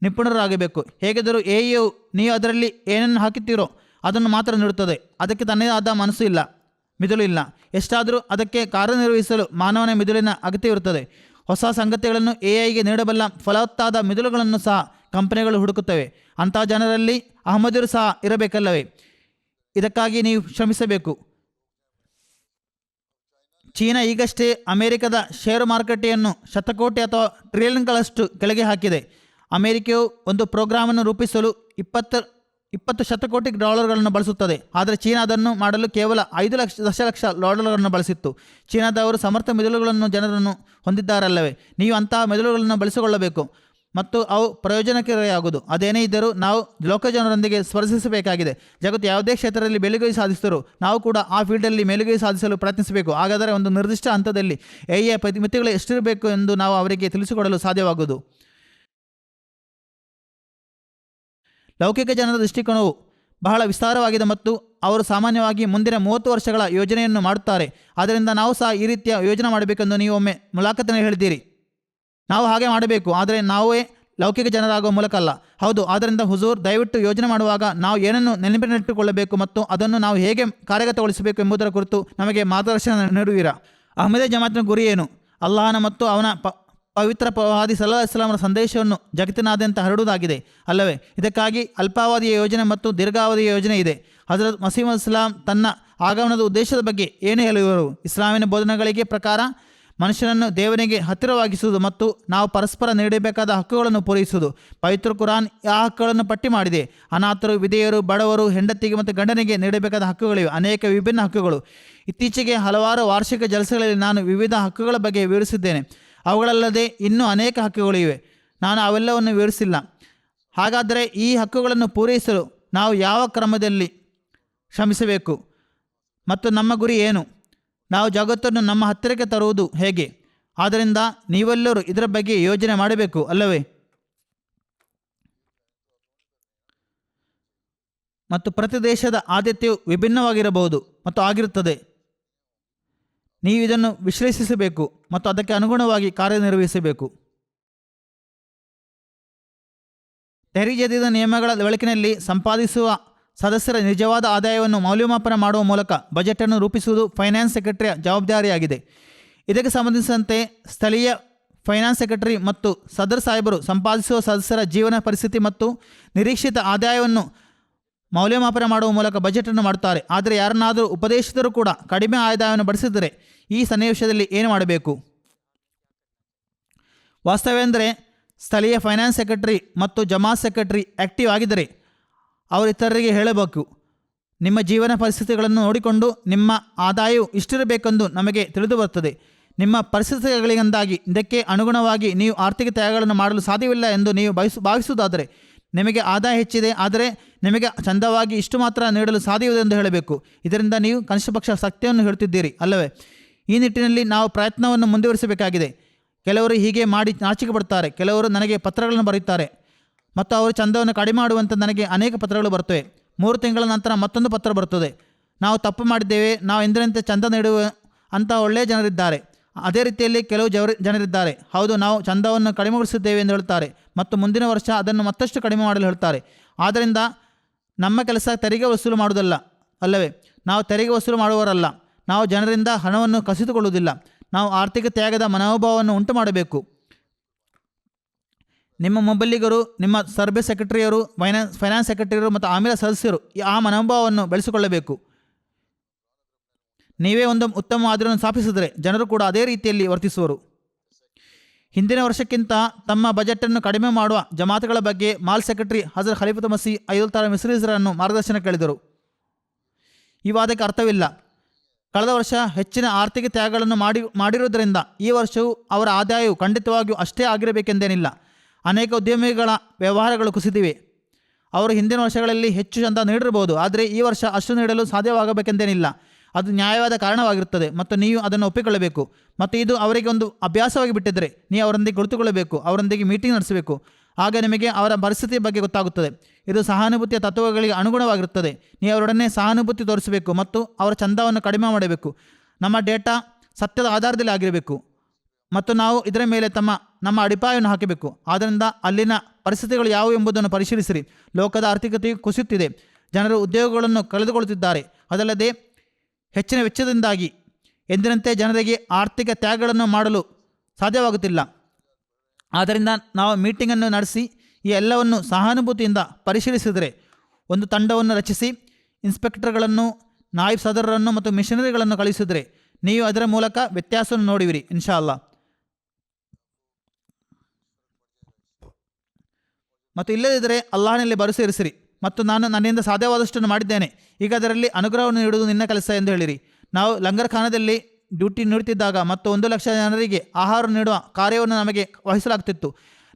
ನಿಪುಣರಾಗಬೇಕು. ಹೇಗೆಂದರೂ AIಯು ನೀವು ಅದರಲ್ಲಿ ಏನನ್ನು ಹಾಕುತ್ತೀರೋ ಅದನ್ನು ಮಾತ್ರ ನೀಡುತ್ತದೆ. ಅದಕ್ಕೆ ತನ್ನದೇ ಆದ ಮನಸ್ಸು ಇಲ್ಲ, ಮಿದುಳು ಇಲ್ಲ. ಎಷ್ಟಾದರೂ ಅದಕ್ಕೆ ಕಾರ್ಯನಿರ್ವಹಿಸಲು ಮಾನವನ ಮಿದುಳಿನ ಅಗತ್ಯವಿರುತ್ತದೆ. ಹೊಸ ಸಂಗತಿಗಳನ್ನು AIಗೆ ನೀಡಬಲ್ಲ ಫಲವತ್ತಾದ ಮಿದುಳುಗಳನ್ನು ಸಹ ಕಂಪನಿಗಳು ಹುಡುಕುತ್ತವೆ. ಅಂತಹ ಜನರಲ್ಲಿ ಅಹಮದಿರು ಸಹ ಇರಬೇಕಲ್ಲವೇ? ಇದಕ್ಕಾಗಿ ನೀವು ಶ್ರಮಿಸಬೇಕು. ಚೀನಾ ಈಗಷ್ಟೇ ಅಮೆರಿಕದ ಷೇರು ಮಾರುಕಟ್ಟೆಯನ್ನು ಶತಕೋಟಿ ಅಥವಾ ಟ್ರಿಲಿಯನ್ಗಳಷ್ಟು ಕೆಳಗೆ ಹಾಕಿದೆ. ಅಮೆರಿಕೆಯು ಒಂದು ಪ್ರೋಗ್ರಾಮನ್ನು ರೂಪಿಸಲು 20 ಶತಕೋಟಿ ಡಾಲರ್ಗಳನ್ನು ಬಳಸುತ್ತದೆ. ಆದರೆ ಚೀನಾ ಅದನ್ನು ಮಾಡಲು ಕೇವಲ 5 ದಶಲಕ್ಷ ಡಾಲರ್ಗಳನ್ನು ಬಳಸಿತ್ತು. ಚೀನಾದವರು ಸಮರ್ಥ ಮೆದುಳುಗಳನ್ನು ಜನರನ್ನು ಹೊಂದಿದ್ದಾರಲ್ಲವೇ? ನೀವು ಅಂತಹ ಮೆದುಳುಗಳನ್ನು ಬಳಸಿಕೊಳ್ಳಬೇಕು ಮತ್ತು ಅವು ಪ್ರಯೋಜನಕಾರಿಯಾಗುವುದು. ಅದೇನೇ ಇದ್ದರೂ ನಾವು ಲೋಕ ಜನರೊಂದಿಗೆ ಸ್ಪರ್ಧಿಸಬೇಕಾಗಿದೆ. ಜಗತ್ತು ಯಾವುದೇ ಕ್ಷೇತ್ರದಲ್ಲಿ ಮೇಲುಗೈ ಸಾಧಿಸಿದರೂ ನಾವು ಕೂಡ ಆ ಫೀಲ್ಡಲ್ಲಿ ಮೇಲುಗೈ ಸಾಧಿಸಲು ಪ್ರಯತ್ನಿಸಬೇಕು. ಹಾಗಾದರೆ ಒಂದು ನಿರ್ದಿಷ್ಟ ಹಂತದಲ್ಲಿ AI ಮಿತಿಗಳು ಎಷ್ಟಿರಬೇಕು ಎಂದು ನಾವು ಅವರಿಗೆ ತಿಳಿಸಿಕೊಡಲು ಸಾಧ್ಯವಾಗುವುದು. ಲೌಕಿಕ ಜನರ ದೃಷ್ಟಿಕೋನವು ಬಹಳ ವಿಸ್ತಾರವಾಗಿದೆ ಮತ್ತು ಅವರು ಸಾಮಾನ್ಯವಾಗಿ ಮುಂದಿನ 30 ವರ್ಷಗಳ ಯೋಜನೆಯನ್ನು ಮಾಡುತ್ತಾರೆ. ಆದ್ದರಿಂದ ನಾವು ಸಹ ಈ ರೀತಿಯ ಯೋಜನೆ ಮಾಡಬೇಕೆಂದು ನೀವು ಒಮ್ಮೆ ಮುಲಾಖತಿನಲ್ಲಿ ಹೇಳಿದ್ದೀರಿ. ನಾವು ಹಾಗೆ ಮಾಡಬೇಕು, ಆದರೆ ನಾವೇ ಲೌಕಿಕ ಜನರಾಗುವ ಮೂಲಕ ಅಲ್ಲ. ಹೌದು. ಆದ್ದರಿಂದ ಹುಜೂರ್, ದಯವಿಟ್ಟು ಯೋಜನೆ ಮಾಡುವಾಗ ನಾವು ಏನನ್ನು ನೆನಪಿನಲ್ಲಿಟ್ಟುಕೊಳ್ಳಬೇಕು ಮತ್ತು ಅದನ್ನು ನಾವು ಹೇಗೆ ಕಾರ್ಯಗತಗೊಳಿಸಬೇಕು ಎಂಬುದರ ಕುರಿತು ನಮಗೆ ಮಾರ್ಗದರ್ಶನ ನೀಡುವಿರಾ? ಅಹ್ಮದಿಯ ಜಮಾತಿನ ಗುರಿ ಏನು? ಅಲ್ಲಾಹನ ಮತ್ತು ಅವನ ಪವಿತ್ರ ಪ್ರವಾದಿ ಸಲ್ಲಲ್ಲಾಹು ಅಲೈಹಿ ವಸಲ್ಲಮರ ಸಂದೇಶವನ್ನು ಜಗತ್ತಿನಾದ್ಯಂತ ಹರಡುವುದಾಗಿದೆ ಅಲ್ಲವೇ? ಇದಕ್ಕಾಗಿ ಅಲ್ಪಾವಧಿಯ ಯೋಜನೆ ಮತ್ತು ದೀರ್ಘಾವಧಿಯ ಯೋಜನೆ ಇದೆ. ಹಜರತ್ ಮಸೀಹ್ ಇಸ್ಲಾಂ ತನ್ನ ಆಗಮನದ ಉದ್ದೇಶದ ಬಗ್ಗೆ ಏನು ಹೇಳುವರು? ಇಸ್ಲಾಮಿನ ಬೋಧನೆಗಳಿಗೆ ಪ್ರಕಾರ ಮನುಷ್ಯನನ್ನು ದೇವನಿಗೆ ಹತ್ತಿರವಾಗಿಸುವುದು ಮತ್ತು ನಾವು ಪರಸ್ಪರ ನೀಡಬೇಕಾದ ಹಕ್ಕುಗಳನ್ನು ಪೂರೈಸುವುದು. ಪವಿತ್ರ ಕುರಾನ್ ಆ ಹಕ್ಕುಗಳನ್ನು ಪಟ್ಟಿ ಮಾಡಿದೆ. ಅನಾಥರು, ವಿಧೇಯರು, ಬಡವರು, ಹೆಂಡತಿಗೆ ಮತ್ತು ಗಂಡನಿಗೆ ನೀಡಬೇಕಾದ ಹಕ್ಕುಗಳಿವೆ. ಅನೇಕ ವಿಭಿನ್ನ ಹಕ್ಕುಗಳು. ಇತ್ತೀಚೆಗೆ ಹಲವಾರು ವಾರ್ಷಿಕ ಜಲಸೆಗಳಲ್ಲಿ ನಾನು ವಿವಿಧ ಹಕ್ಕುಗಳ ಬಗ್ಗೆ ವಿವರಿಸಿದ್ದೇನೆ. ಅವುಗಳಲ್ಲದೆ ಇನ್ನೂ ಅನೇಕ ಹಕ್ಕುಗಳಿವೆ. ನಾನು ಅವೆಲ್ಲವನ್ನು ವಿವರಿಸಿಲ್ಲ. ಹಾಗಾದರೆ ಈ ಹಕ್ಕುಗಳನ್ನು ಪೂರೈಸಲು ನಾವು ಯಾವ ಕ್ರಮದಲ್ಲಿ ಶ್ರಮಿಸಬೇಕು ಮತ್ತು ನಮ್ಮ ಗುರಿ ಏನು? ನಾವು ಜಗತ್ತನ್ನು ನಮ್ಮ ಹತ್ತಿರಕ್ಕೆ ತರುವುದು ಹೇಗೆ? ಆದ್ದರಿಂದ ನೀವೆಲ್ಲರೂ ಇದರ ಬಗ್ಗೆ ಯೋಜನೆ ಮಾಡಬೇಕು ಅಲ್ಲವೇ? ಮತ್ತು ಪ್ರತಿ ದೇಶದ ಆದ್ಯತೆಯು ವಿಭಿನ್ನವಾಗಿರಬಹುದು ಮತ್ತು ಆಗಿರುತ್ತದೆ. ನೀವು ಇದನ್ನು ವಿಶ್ಲೇಷಿಸಬೇಕು ಮತ್ತು ಅದಕ್ಕೆ ಅನುಗುಣವಾಗಿ ಕಾರ್ಯನಿರ್ವಹಿಸಬೇಕು. ತೆಹರೀಕ್ ಜದೀದ್ ನಿಯಮಗಳ ಬೆಳಕಿನಲ್ಲಿ ಸಂಪಾದಿಸುವ ಸದಸ್ಯರ ನಿಜವಾದ ಆದಾಯವನ್ನು ಮೌಲ್ಯಮಾಪನ ಮಾಡುವ ಮೂಲಕ ಬಜೆಟನ್ನು ರೂಪಿಸುವುದು ಫೈನಾನ್ಸ್ ಸೆಕ್ರೆಟರಿಯ ಜವಾಬ್ದಾರಿಯಾಗಿದೆ. ಇದಕ್ಕೆ ಸಂಬಂಧಿಸಿದಂತೆ ಸ್ಥಳೀಯ ಫೈನಾನ್ಸ್ ಸೆಕ್ರೆಟರಿ ಮತ್ತು ಸದರ್ ಸಾಹೇಬರು ಸಂಪಾದಿಸುವ ಸದಸ್ಯರ ಜೀವನ ಪರಿಸ್ಥಿತಿ ಮತ್ತು ನಿರೀಕ್ಷಿತ ಆದಾಯವನ್ನು ಮೌಲ್ಯಮಾಪನ ಮಾಡುವ ಮೂಲಕ ಬಜೆಟನ್ನು ಮಾಡುತ್ತಾರೆ. ಆದರೆ ಯಾರನ್ನಾದರೂ ಉಪದೇಶಿಸಿದರೂ ಕೂಡ ಕಡಿಮೆ ಆದಾಯವನ್ನು ಬಡಿಸಿದರೆ ಈ ಸನ್ನಿವೇಶದಲ್ಲಿ ಏನು ಮಾಡಬೇಕು? ವಾಸ್ತವವೆಂದರೆ ಸ್ಥಳೀಯ ಫೈನಾನ್ಸ್ ಸೆಕ್ರೆಟರಿ ಮತ್ತು ಜಮಾತ್ ಸೆಕ್ರೆಟರಿ ಆ್ಯಕ್ಟಿವ್ ಆಗಿದ್ದರೆ ಅವರು ಇತರರಿಗೆ ಹೇಳಬೇಕು, ನಿಮ್ಮ ಜೀವನ ಪರಿಸ್ಥಿತಿಗಳನ್ನು ನೋಡಿಕೊಂಡು ನಿಮ್ಮ ಆದಾಯವು ಇಷ್ಟಿರಬೇಕೆಂದು ನಮಗೆ ತಿಳಿದು ಬರುತ್ತದೆ. ನಿಮ್ಮ ಪರಿಸ್ಥಿತಿಗಳಿಂದಾಗಿ ಇದಕ್ಕೆ ಅನುಗುಣವಾಗಿ ನೀವು ಆರ್ಥಿಕ ತ್ಯಾಗಗಳನ್ನು ಮಾಡಲು ಸಾಧ್ಯವಿಲ್ಲ ಎಂದು ನೀವು ಭಾವಿಸುವುದಾದರೆ ನಿಮಗೆ ಆದಾಯ ಹೆಚ್ಚಿದೆ, ಆದರೆ ನಿಮಗೆ ಚಂದವಾಗಿ ಇಷ್ಟು ಮಾತ್ರ ನೀಡಲು ಸಾಧ್ಯವಿದೆ ಎಂದು ಹೇಳಬೇಕು. ಇದರಿಂದ ನೀವು ಕನಿಷ್ಠ ಪಕ್ಷ ಸತ್ಯವನ್ನು ಹೇಳುತ್ತಿದ್ದೀರಿ ಅಲ್ಲವೇ? ಈ ನಿಟ್ಟಿನಲ್ಲಿ ನಾವು ಪ್ರಯತ್ನವನ್ನು ಮುಂದುವರಿಸಬೇಕಾಗಿದೆ. ಕೆಲವರು ಹೀಗೆ ಮಾಡಿ ನಾಚಿಕೆ ಪಡುತ್ತಾರೆ. ಕೆಲವರು ನನಗೆ ಪತ್ರಗಳನ್ನು ಬರೆಯುತ್ತಾರೆ ಮತ್ತು ಅವರು ಚಂದವನ್ನು ಕಡಿಮೆ ಮಾಡುವಂತೆ ನನಗೆ ಅನೇಕ ಪತ್ರಗಳು ಬರುತ್ತವೆ. 3 ತಿಂಗಳ ನಂತರ ಮತ್ತೊಂದು ಪತ್ರ ಬರುತ್ತದೆ. ನಾವು ತಪ್ಪು ಮಾಡಿದ್ದೇವೆ, ನಾವು ಎಂದಿನಂತೆ ಚಂದ ನೀಡುವ ಅಂತ ಒಳ್ಳೆಯ ಜನರಿದ್ದಾರೆ. ಅದೇ ರೀತಿಯಲ್ಲಿ ಕೆಲವು ಜನರಿದ್ದಾರೆ, ಹೌದು ನಾವು ಚಂದವನ್ನು ಕಡಿಮೆಗೊಳಿಸಿದ್ದೇವೆ ಎಂದು ಹೇಳುತ್ತಾರೆ ಮತ್ತು ಮುಂದಿನ ವರ್ಷ ಅದನ್ನು ಮತ್ತಷ್ಟು ಕಡಿಮೆ ಮಾಡಲು ಹೇಳ್ತಾರೆ. ಆದ್ದರಿಂದ ನಮ್ಮ ಕೆಲಸ ತೆರಿಗೆ ವಸೂಲು ಮಾಡುವುದಲ್ಲ ಅಲ್ಲವೇ? ನಾವು ತೆರಿಗೆ ವಸೂಲು ಮಾಡುವವರಲ್ಲ. ನಾವು ಜನರಿಂದ ಹಣವನ್ನು ಕಸಿದುಕೊಳ್ಳುವುದಿಲ್ಲ. ನಾವು ಆರ್ಥಿಕ ತ್ಯಾಗದ ಮನೋಭಾವವನ್ನು ಉಂಟು ಮಾಡಬೇಕು. ನಿಮ್ಮ ಮೊಬಲ್ಲಿಗರು, ನಿಮ್ಮ ಸರ್ವಿಸ್ ಸೆಕ್ರೆಟರಿಯರು, ಫೈನಾನ್ಸ್ ಸೆಕ್ರೆಟರಿಯರು ಮತ್ತು ಆಮೇಲ ಸದಸ್ಯರು ಆ ಮನೋಭಾವವನ್ನು ಬೆಳೆಸಿಕೊಳ್ಳಬೇಕು. ನೀವೇ ಒಂದು ಉತ್ತಮ ಮಾದರಿಯನ್ನು ಸ್ಥಾಪಿಸಿದರೆ ಜನರು ಕೂಡ ಅದೇ ರೀತಿಯಲ್ಲಿ ವರ್ತಿಸುವರು. ಹಿಂದಿನ ವರ್ಷಕ್ಕಿಂತ ತಮ್ಮ ಬಜೆಟನ್ನು ಕಡಿಮೆ ಮಾಡುವ ಜಮಾತುಗಳ ಬಗ್ಗೆ ಮಾಲ್ ಸೆಕ್ರೆಟರಿ ಹಜರತ್ ಖಲೀಫತ್ ಮಸೀಹ್ ಅಯ್ಯುಲ್ ಮಿಸ್ರಿರನ್ನು ಮಾರ್ಗದರ್ಶನ ಕೇಳಿದರು. ಈ ವಾದಕ್ಕೆ ಅರ್ಥವಿಲ್ಲ. ಕಳೆದ ವರ್ಷ ಹೆಚ್ಚಿನ ಆರ್ಥಿಕ ತ್ಯಾಗಗಳನ್ನು ಮಾಡಿರುವುದರಿಂದ ಈ ವರ್ಷವೂ ಅವರ ಆದಾಯವು ಖಂಡಿತವಾಗಿಯೂ ಅಷ್ಟೇ ಆಗಿರಬೇಕೆಂದೇನಿಲ್ಲ. ಅನೇಕ ಉದ್ಯಮಿಗಳ ವ್ಯವಹಾರಗಳು ಕುಸಿದಿವೆ. ಅವರು ಹಿಂದಿನ ವರ್ಷಗಳಲ್ಲಿ ಹೆಚ್ಚು ಚಂದ ನೀಡಿರಬಹುದು, ಆದರೆ ಈ ವರ್ಷ ಅಷ್ಟು ನೀಡಲು ಸಾಧ್ಯವಾಗಬೇಕೆಂದೇನಿಲ್ಲ. ಅದು ನ್ಯಾಯವಾದ ಕಾರಣವಾಗಿರುತ್ತದೆ ಮತ್ತು ನೀವು ಅದನ್ನು ಒಪ್ಪಿಕೊಳ್ಳಬೇಕು. ಮತ್ತು ಇದು ಅವರಿಗೆ ಒಂದು ಅಭ್ಯಾಸವಾಗಿ ಬಿಟ್ಟಿದ್ದರೆ ನೀವು ಅವರೊಂದಿಗೆ ಕುಳಿತುಕೊಳ್ಳಬೇಕು, ಅವರೊಂದಿಗೆ ಮೀಟಿಂಗ್ ನಡೆಸಬೇಕು. ಆಗ ನಿಮಗೆ ಅವರ ಪರಿಸ್ಥಿತಿಯ ಬಗ್ಗೆ ಗೊತ್ತಾಗುತ್ತದೆ. ಇದು ಸಹಾನುಭೂತಿಯ ತತ್ವಗಳಿಗೆ ಅನುಗುಣವಾಗಿರುತ್ತದೆ. ನೀವು ಅವರೊಡನೆ ಸಹಾನುಭೂತಿ ತೋರಿಸಬೇಕು ಮತ್ತು ಅವರ ಚಂದವನ್ನು ಕಡಿಮೆ ಮಾಡಬೇಕು. ನಮ್ಮ ಡೇಟಾ ಸತ್ಯದ ಆಧಾರದಲ್ಲಿ ಆಗಿರಬೇಕು ಮತ್ತು ನಾವು ಇದರ ಮೇಲೆ ನಮ್ಮ ಅಡಿಪಾಯವನ್ನು ಹಾಕಬೇಕು. ಆದ್ದರಿಂದ ಅಲ್ಲಿನ ಪರಿಸ್ಥಿತಿಗಳು ಯಾವುವು ಎಂಬುದನ್ನು ಪರಿಶೀಲಿಸಿರಿ. ಲೋಕದ ಆರ್ಥಿಕತೆಯು ಕುಸಿಯುತ್ತಿದೆ, ಜನರು ಉದ್ಯೋಗಗಳನ್ನು ಕಳೆದುಕೊಳ್ಳುತ್ತಿದ್ದಾರೆ. ಅದಲ್ಲದೆ ಹೆಚ್ಚಿನ ವೆಚ್ಚದಿಂದಾಗಿ ಎಂದಿನಂತೆ ಜನರಿಗೆ ಆರ್ಥಿಕ ತ್ಯಾಗಗಳನ್ನು ಮಾಡಲು ಸಾಧ್ಯವಾಗುತ್ತಿಲ್ಲ. ಆದ್ದರಿಂದ ನಾವು ಮೀಟಿಂಗನ್ನು ನಡೆಸಿ ಈ ಎಲ್ಲವನ್ನು ಸಹಾನುಭೂತಿಯಿಂದ ಪರಿಶೀಲಿಸಿದರೆ, ಒಂದು ತಂಡವನ್ನು ರಚಿಸಿ ಇನ್ಸ್ಪೆಕ್ಟರ್ಗಳನ್ನು, ನಾಯಿಬ್ ಸದರರನ್ನು ಮತ್ತು ಮಿಷನರಿಗಳನ್ನು ಕಳಿಸಿದರೆ ನೀವು ಅದರ ಮೂಲಕ ವ್ಯತ್ಯಾಸವನ್ನು ನೋಡುವಿರಿ ಇನ್ಶಾ ಅಲ್ಲಾ. ಮತ್ತು ಇಲ್ಲದಿದ್ದರೆ ಅಲ್ಲಾಹನಲ್ಲಿ ಭರವಸೆ ಇರಿಸಿರಿ ಮತ್ತು ನಾನು ನನ್ನಿಂದ ಸಾಧ್ಯವಾದಷ್ಟನ್ನು ಮಾಡಿದ್ದೇನೆ, ಈಗ ಅದರಲ್ಲಿ ಅನುಗ್ರಹವನ್ನು ನೀಡುವುದು ನಿನ್ನ ಕೆಲಸ ಎಂದು ಹೇಳಿರಿ. ನಾವು ಲಂಗರ್ ಖಾನದಲ್ಲಿ ಡ್ಯೂಟಿ ನೀಡುತ್ತಿದ್ದಾಗ ಮತ್ತು 1,00,000 ಜನರಿಗೆ ಆಹಾರ ನೀಡುವ ಕಾರ್ಯವನ್ನು ನಮಗೆ ವಹಿಸಲಾಗುತ್ತಿತ್ತು.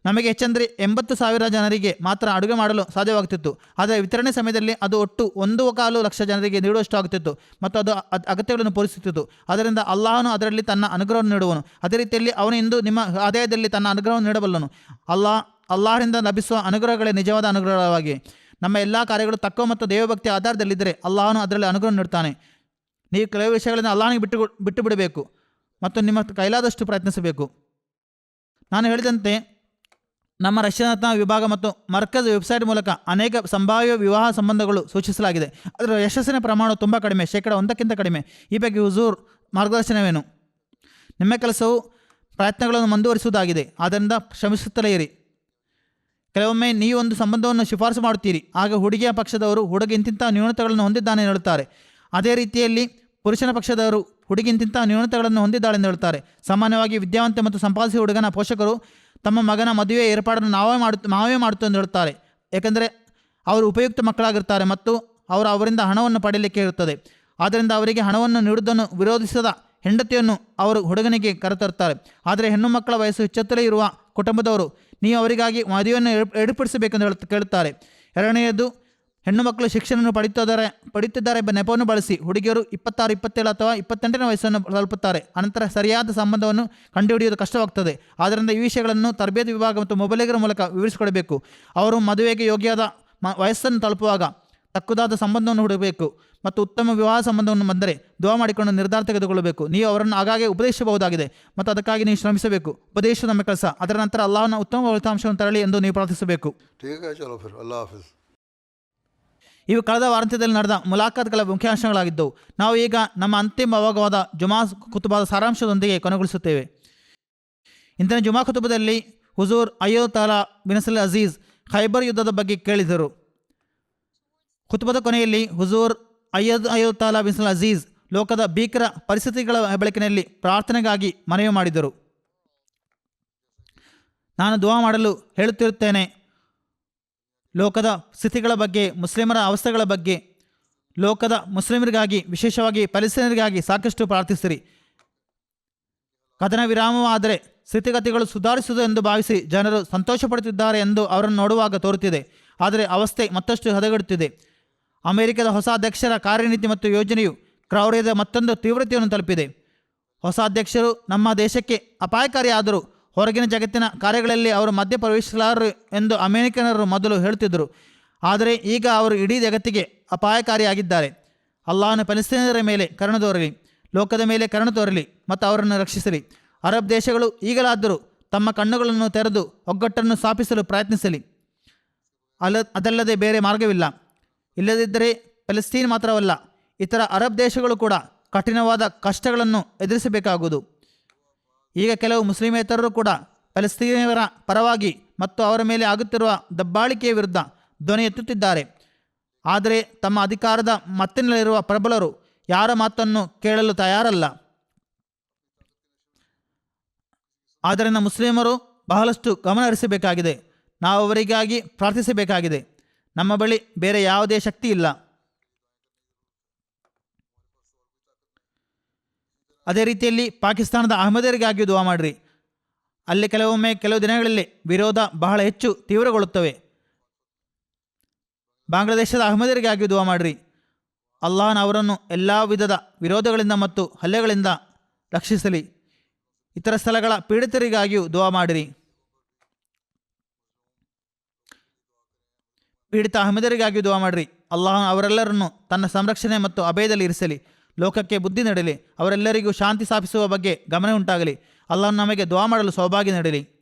ನಮಗೆ ಹೆಚ್ಚೆಂದರೆ 80,000 ಜನರಿಗೆ ಮಾತ್ರ ಅಡುಗೆ ಮಾಡಲು ಸಾಧ್ಯವಾಗುತ್ತಿತ್ತು. ಆದರೆ ವಿತರಣೆ ಸಮಯದಲ್ಲಿ ಅದು ಒಟ್ಟು 1.25 ಲಕ್ಷ ಜನರಿಗೆ ನೀಡುವಷ್ಟು ಆಗುತ್ತಿತ್ತು ಮತ್ತು ಅದು ಅಗತ್ಯಗಳನ್ನು ಪೂರೈಸುತ್ತಿತ್ತು. ಅದರಿಂದ ಅಲ್ಲಾಹನು ಅದರಲ್ಲಿ ತನ್ನ ಅನುಗ್ರಹವನ್ನು ನೀಡುವನು. ಅದೇ ರೀತಿಯಲ್ಲಿ ಅವನು ಇಂದು ನಿಮ್ಮ ಆದಾಯದಲ್ಲಿ ತನ್ನ ಅನುಗ್ರಹವನ್ನು ನೀಡಬಲ್ಲನು. ಅಲ್ಲಾಹರಿಂದ ಲಭಿಸುವ ಅನುಗ್ರಹಗಳೇ ನಿಜವಾದ ಅನುಗ್ರಹವಾಗಿ. ನಮ್ಮ ಎಲ್ಲ ಕಾರ್ಯಗಳು ತತ್ವ ಮತ್ತು ದೇವಭಕ್ತಿಯ ಆಧಾರದಲ್ಲಿದ್ದರೆ ಅಲ್ಲಾಹನು ಅದರಲ್ಲಿ ಅನುಗ್ರಹ ನೀಡುತ್ತಾನೆ. ನೀವು ಕೆಲವು ವಿಷಯಗಳನ್ನು ಅಲ್ಲಾಹನಿಗೆ ಬಿಟ್ಟು ಬಿಡಬೇಕು ಮತ್ತು ನಿಮ್ಮ ಕೈಲಾದಷ್ಟು ಪ್ರಯತ್ನಿಸಬೇಕು. ನಾನು ಹೇಳಿದಂತೆ ನಮ್ಮ ರಕ್ಷಣಾತ್ಮಕ ವಿಭಾಗ ಮತ್ತು ಮರ್ಕಜ್ ವೆಬ್ಸೈಟ್ ಮೂಲಕ ಅನೇಕ ಸಂಭಾವ್ಯ ವಿವಾಹ ಸಂಬಂಧಗಳು ಸೂಚಿಸಲಾಗಿದೆ. ಅದರ ಯಶಸ್ಸಿನ ಪ್ರಮಾಣವು ತುಂಬ ಕಡಿಮೆ, 1% ಕಡಿಮೆ. ಈ ಬಗ್ಗೆ ಹುಜೂರ್ ಮಾರ್ಗದರ್ಶನವೇನು? ನಿಮ್ಮ ಕೆಲಸವು ಪ್ರಯತ್ನಗಳನ್ನು ಮುಂದುವರಿಸುವುದಾಗಿದೆ. ಆದ್ದರಿಂದ ಶ್ರಮಿಸುತ್ತಲೇ ಇರಿ. ಕೆಲವೊಮ್ಮೆ ನೀವು ಒಂದು ಸಂಬಂಧವನ್ನು ಶಿಫಾರಸು ಮಾಡುತ್ತೀರಿ, ಆಗ ಹುಡುಗಿಯ ಪಕ್ಷದವರು ಹುಡುಗ ಇಂತಿಂಥ ನ್ಯೂನತೆಗಳನ್ನು ಹೊಂದಿದ್ದಾನೆ ಎಂದು ಹೇಳುತ್ತಾರೆ. ಅದೇ ರೀತಿಯಲ್ಲಿ ಪುರುಷನ ಪಕ್ಷದವರು ಹುಡುಗಿ ಇಂತಿಂಥ ನ್ಯೂನತೆಗಳನ್ನು ಹೊಂದಿದ್ದಾಳೆಂದು ಹೇಳುತ್ತಾರೆ. ಸಾಮಾನ್ಯವಾಗಿ ವಿದ್ಯಾವಂತ ಮತ್ತು ಸಂಪಾದಿಸಿದ ಹುಡುಗನ ಪೋಷಕರು ತಮ್ಮ ಮಗನ ಮದುವೆ ಏರ್ಪಾಡನ್ನು ನಾವೇ ಮಾಡುತ್ತೇವೆ ಎಂದು ಹೇಳುತ್ತಾರೆ. ಏಕೆಂದರೆ ಅವರು ಉಪಯುಕ್ತ ಮಕ್ಕಳಾಗಿರ್ತಾರೆ ಮತ್ತು ಅವರಿಂದ ಹಣವನ್ನು ಪಡೆಯಲಿಕ್ಕೆ ಇರುತ್ತದೆ. ಆದ್ದರಿಂದ ಅವರಿಗೆ ಹಣವನ್ನು ನೀಡುವುದನ್ನು ವಿರೋಧಿಸದ ಹೆಂಡತಿಯನ್ನು ಅವರು ಹುಡುಗನಿಗೆ ಕರೆತರುತ್ತಾರೆ. ಆದರೆ ಹೆಣ್ಣು ಮಕ್ಕಳ ವಯಸ್ಸು ಹೆಚ್ಚುತ್ತಲೇ ಇರುವ ಕುಟುಂಬದವರು ನೀವು ಅವರಿಗಾಗಿ ಮದುವೆಯನ್ನು ಏರ್ಪಡಿಸಬೇಕೆಂದು ಕೇಳುತ್ತಾರೆ. ಎರಡನೆಯದು, ಹೆಣ್ಣು ಮಕ್ಕಳು ಶಿಕ್ಷಣವನ್ನು ಪಡೆಯುತ್ತಿದ್ದಾರೆ ಎಂಬ ನೆಪವನ್ನು ಬಳಸಿ ಹುಡುಗಿಯರು 26, 27 ಅಥವಾ 28ನೇ ವಯಸ್ಸನ್ನು ತಲುಪುತ್ತಾರೆ. ಅನಂತರ ಸರಿಯಾದ ಸಂಬಂಧವನ್ನು ಕಂಡುಹಿಡಿಯುವುದು ಕಷ್ಟವಾಗುತ್ತದೆ. ಆದ್ದರಿಂದ ಈ ವಿಷಯಗಳನ್ನು ತರಬೇತಿ ವಿಭಾಗ ಮತ್ತು ಮೊಬೈಲಿಗರ ಮೂಲಕ ವಿವರಿಸಿಕೊಡಬೇಕು. ಅವರು ಮದುವೆಗೆ ಯೋಗ್ಯವಾದ ವಯಸ್ಸನ್ನು ತಲುಪುವಾಗ ತಕ್ಕುದಾದ ಸಂಬಂಧವನ್ನು ಹುಡುಕಬೇಕು ಮತ್ತು ಉತ್ತಮ ವಿವಾಹ ಸಂಬಂಧವನ್ನು ಬಂದರೆ ದುವಾ ಮಾಡಿಕೊಂಡು ನಿರ್ಧಾರ ತೆಗೆದುಕೊಳ್ಳಬೇಕು. ನೀವು ಅವರನ್ನು ಆಗಾಗ್ಗೆ ಉಪದೇಶಿಸಬಹುದಾಗಿದೆ ಮತ್ತು ಅದಕ್ಕಾಗಿ ನೀವು ಶ್ರಮಿಸಬೇಕು. ಉಪದೇಶ ನಮ್ಮ ಕೆಲಸ. ಅದರ ನಂತರ ಅಲ್ಲಾಹನ ಉತ್ತಮ ಫಲಿತಾಂಶವನ್ನು ತರಲಿ ಎಂದು ನೀವು ಪ್ರಾರ್ಥಿಸಬೇಕು. ಇವು ಕಳೆದ ವಾರಾಂತ್ಯದಲ್ಲಿ ನಡೆದ ಮುಲಾಖಾತ್ಗಳ ಮುಖ್ಯಾಂಶಗಳಾಗಿದ್ದವು. ನಾವು ಈಗ ನಮ್ಮ ಅಂತಿಮ ಭಾಗವಾದ ಜುಮಾ ಖುತುಬಾದ ಸಾರಾಂಶದೊಂದಿಗೆ ಕೊನೆಗೊಳಿಸುತ್ತೇವೆ. ಇಂದಿನ ಜುಮಾ ಖುತುಬದಲ್ಲಿ ಹುಜೂರ್ ಅಯ್ಯೂಬ್ ತಾಲಾ ಬಿನ್ ಅಜೀಜ್ ಖೈಬರ್ ಯುದ್ಧದ ಬಗ್ಗೆ ಕೇಳಿದರು. ಖುತುಬದ ಕೊನೆಯಲ್ಲಿ ಹುಜೂರ್ ಅಯ್ಯೂಬ್ ತಾಲಾ ಬಿನ್ ಅಜೀಜ್ ಲೋಕದ ಭೀಕರ ಪರಿಸ್ಥಿತಿಗಳ ಬೆಳಕಿನಲ್ಲಿ ಪ್ರಾರ್ಥನೆಗಾಗಿ ಮನವಿ ಮಾಡಿದರು. ನಾನು ದುವಾ ಮಾಡಲು ಹೇಳುತ್ತಿರುತ್ತೇನೆ, ಲೋಕದ ಸ್ಥಿತಿಗಳ ಬಗ್ಗೆ, ಮುಸ್ಲಿಮರ ಅವಸ್ಥೆಗಳ ಬಗ್ಗೆ, ಲೋಕದ ಮುಸ್ಲಿಮರಿಗಾಗಿ, ವಿಶೇಷವಾಗಿ ಪ್ಯಾಲೆಸ್ತೈನರಿಗಾಗಿ ಸಾಕಷ್ಟು ಪ್ರಾರ್ಥಿಸಿರಿ. ಕದನ ವಿರಾಮವಾದರೆ ಸ್ಥಿತಿಗತಿಗಳು ಸುಧಾರಿಸುವುದು ಎಂದು ಭಾವಿಸಿ ಜನರು ಸಂತೋಷಪಡುತ್ತಿದ್ದಾರೆ ಎಂದು ಅವರನ್ನು ನೋಡುವಾಗ ತೋರುತ್ತಿದೆ. ಆದರೆ ಅವಸ್ಥೆ ಮತ್ತಷ್ಟು ಹದಗೆಡುತ್ತಿದೆ. ಅಮೆರಿಕದ ಹೊಸ ಅಧ್ಯಕ್ಷರ ಕಾರ್ಯನೀತಿ ಮತ್ತು ಯೋಜನೆಯು ಕ್ರೌರ್ಯದ ಮತ್ತೊಂದು ತೀವ್ರತೆಯನ್ನು ತಲುಪಿದೆ. ಹೊಸ ಅಧ್ಯಕ್ಷರು ನಮ್ಮ ದೇಶಕ್ಕೆ ಅಪಾಯಕಾರಿಯಾದರೂ ಹೊರಗಿನ ಜಗತ್ತಿನ ಕಾರ್ಯಗಳಲ್ಲಿ ಅವರು ಮಧ್ಯ ಪ್ರವೇಶಿಸಲಾರರು ಎಂದು ಅಮೆರಿಕನರು ಮೊದಲು ಹೇಳುತ್ತಿದ್ದರು. ಆದರೆ ಈಗ ಅವರು ಇಡೀ ಜಗತ್ತಿಗೆ ಅಪಾಯಕಾರಿಯಾಗಿದ್ದಾರೆ. ಅಲ್ಲಾಹನು ಪ್ಯಾಲೆಸ್ತೈನರ ಮೇಲೆ ಕರುಣೆ ತೋರಲಿ, ಲೋಕದ ಮೇಲೆ ಕರುಣೆ ತೋರಲಿ ಮತ್ತು ಅವರನ್ನು ರಕ್ಷಿಸಲಿ. ಅರಬ್ ದೇಶಗಳು ಈಗಲಾದರೂ ತಮ್ಮ ಕಣ್ಣುಗಳನ್ನು ತೆರೆದು ಒಗ್ಗಟ್ಟನ್ನು ಸ್ಥಾಪಿಸಲು ಪ್ರಯತ್ನಿಸಲಿ. ಅದಲ್ಲದೆ ಬೇರೆ ಮಾರ್ಗವಿಲ್ಲ. ಇಲ್ಲದಿದ್ದರೆ ಪ್ಯಾಲೆಸ್ತೈನ್ ಮಾತ್ರವಲ್ಲ, ಇತರ ಅರಬ್ ದೇಶಗಳು ಕೂಡ ಕಠಿಣವಾದ ಕಷ್ಟಗಳನ್ನು ಎದುರಿಸಬೇಕಾಗುವುದು. ಈಗ ಕೆಲವು ಮುಸ್ಲಿಮೇತರರು ಕೂಡ ಫಲಸ್ತೀನಿಯರ ಪರವಾಗಿ ಮತ್ತು ಅವರ ಮೇಲೆ ಆಗುತ್ತಿರುವ ದಬ್ಬಾಳಿಕೆಯ ವಿರುದ್ಧ ಧ್ವನಿ ಎತ್ತುತ್ತಿದ್ದಾರೆ. ಆದರೆ ತಮ್ಮ ಅಧಿಕಾರದ ಮತ್ತಿನಲ್ಲಿರುವ ಪ್ರಬಲರು ಯಾರ ಮಾತನ್ನು ಕೇಳಲು ತಯಾರಲ್ಲ. ಆದ್ದರಿಂದ ಮುಸ್ಲಿಮರು ಬಹಳಷ್ಟು ಗಮನ ಹರಿಸಬೇಕಾಗಿದೆ. ನಾವು ಅವರಿಗಾಗಿ ಪ್ರಾರ್ಥಿಸಬೇಕಾಗಿದೆ. ನಮ್ಮ ಬಳಿ ಬೇರೆ ಯಾವುದೇ ಶಕ್ತಿ ಇಲ್ಲ. ಅದೇ ರೀತಿಯಲ್ಲಿ ಪಾಕಿಸ್ತಾನದ ಅಹಮದಿಯರಿಗಾಗಿ ದುವಾ ಮಾಡಿರಿ. ಅಲ್ಲಿ ಕೆಲವು ದಿನಗಳಲ್ಲಿ ವಿರೋಧ ಬಹಳ ಹೆಚ್ಚು ತೀವ್ರಗೊಳ್ಳುತ್ತವೆ. ಬಾಂಗ್ಲಾದೇಶದ ಅಹಮದಿಯರಿಗಾಗಿ ದುವಾ ಮಾಡಿರಿ. ಅಲ್ಲಾಹನ ಅವರನ್ನು ಎಲ್ಲ ವಿಧದ ವಿರೋಧಗಳಿಂದ ಮತ್ತು ಹಲ್ಲೆಗಳಿಂದ ರಕ್ಷಿಸಲಿ. ಇತರ ಸ್ಥಳಗಳ ಪೀಡಿತರಿಗಾಗಿಯೂ ದುವಾ ಮಾಡಿರಿ. ಪೀಡಿತ ಅಹಮದಿಯರಿಗಾಗಿ ದುವಾ ಮಾಡಿರಿ. ಅಲ್ಲಾಹನ ಅವರೆಲ್ಲರನ್ನು ತನ್ನ ಸಂರಕ್ಷಣೆ ಮತ್ತು ಅಭಯದಲ್ಲಿ ಇರಿಸಲಿ. ಲೋಕಕ್ಕೆ ಬುದ್ಧಿ ನೀಡಲಿ. ಅವರೆಲ್ಲರಿಗೂ ಶಾಂತಿ ಸ್ಥಾಪಿಸುವ ಬಗ್ಗೆ ಗಮನ ಉಂಟಾಗಲಿ. ಅಲ್ಲಾಹನು ನಮಗೆ ದುವಾ ಮಾಡಲು ಸೌಭಾಗ್ಯ ನೀಡಲಿ.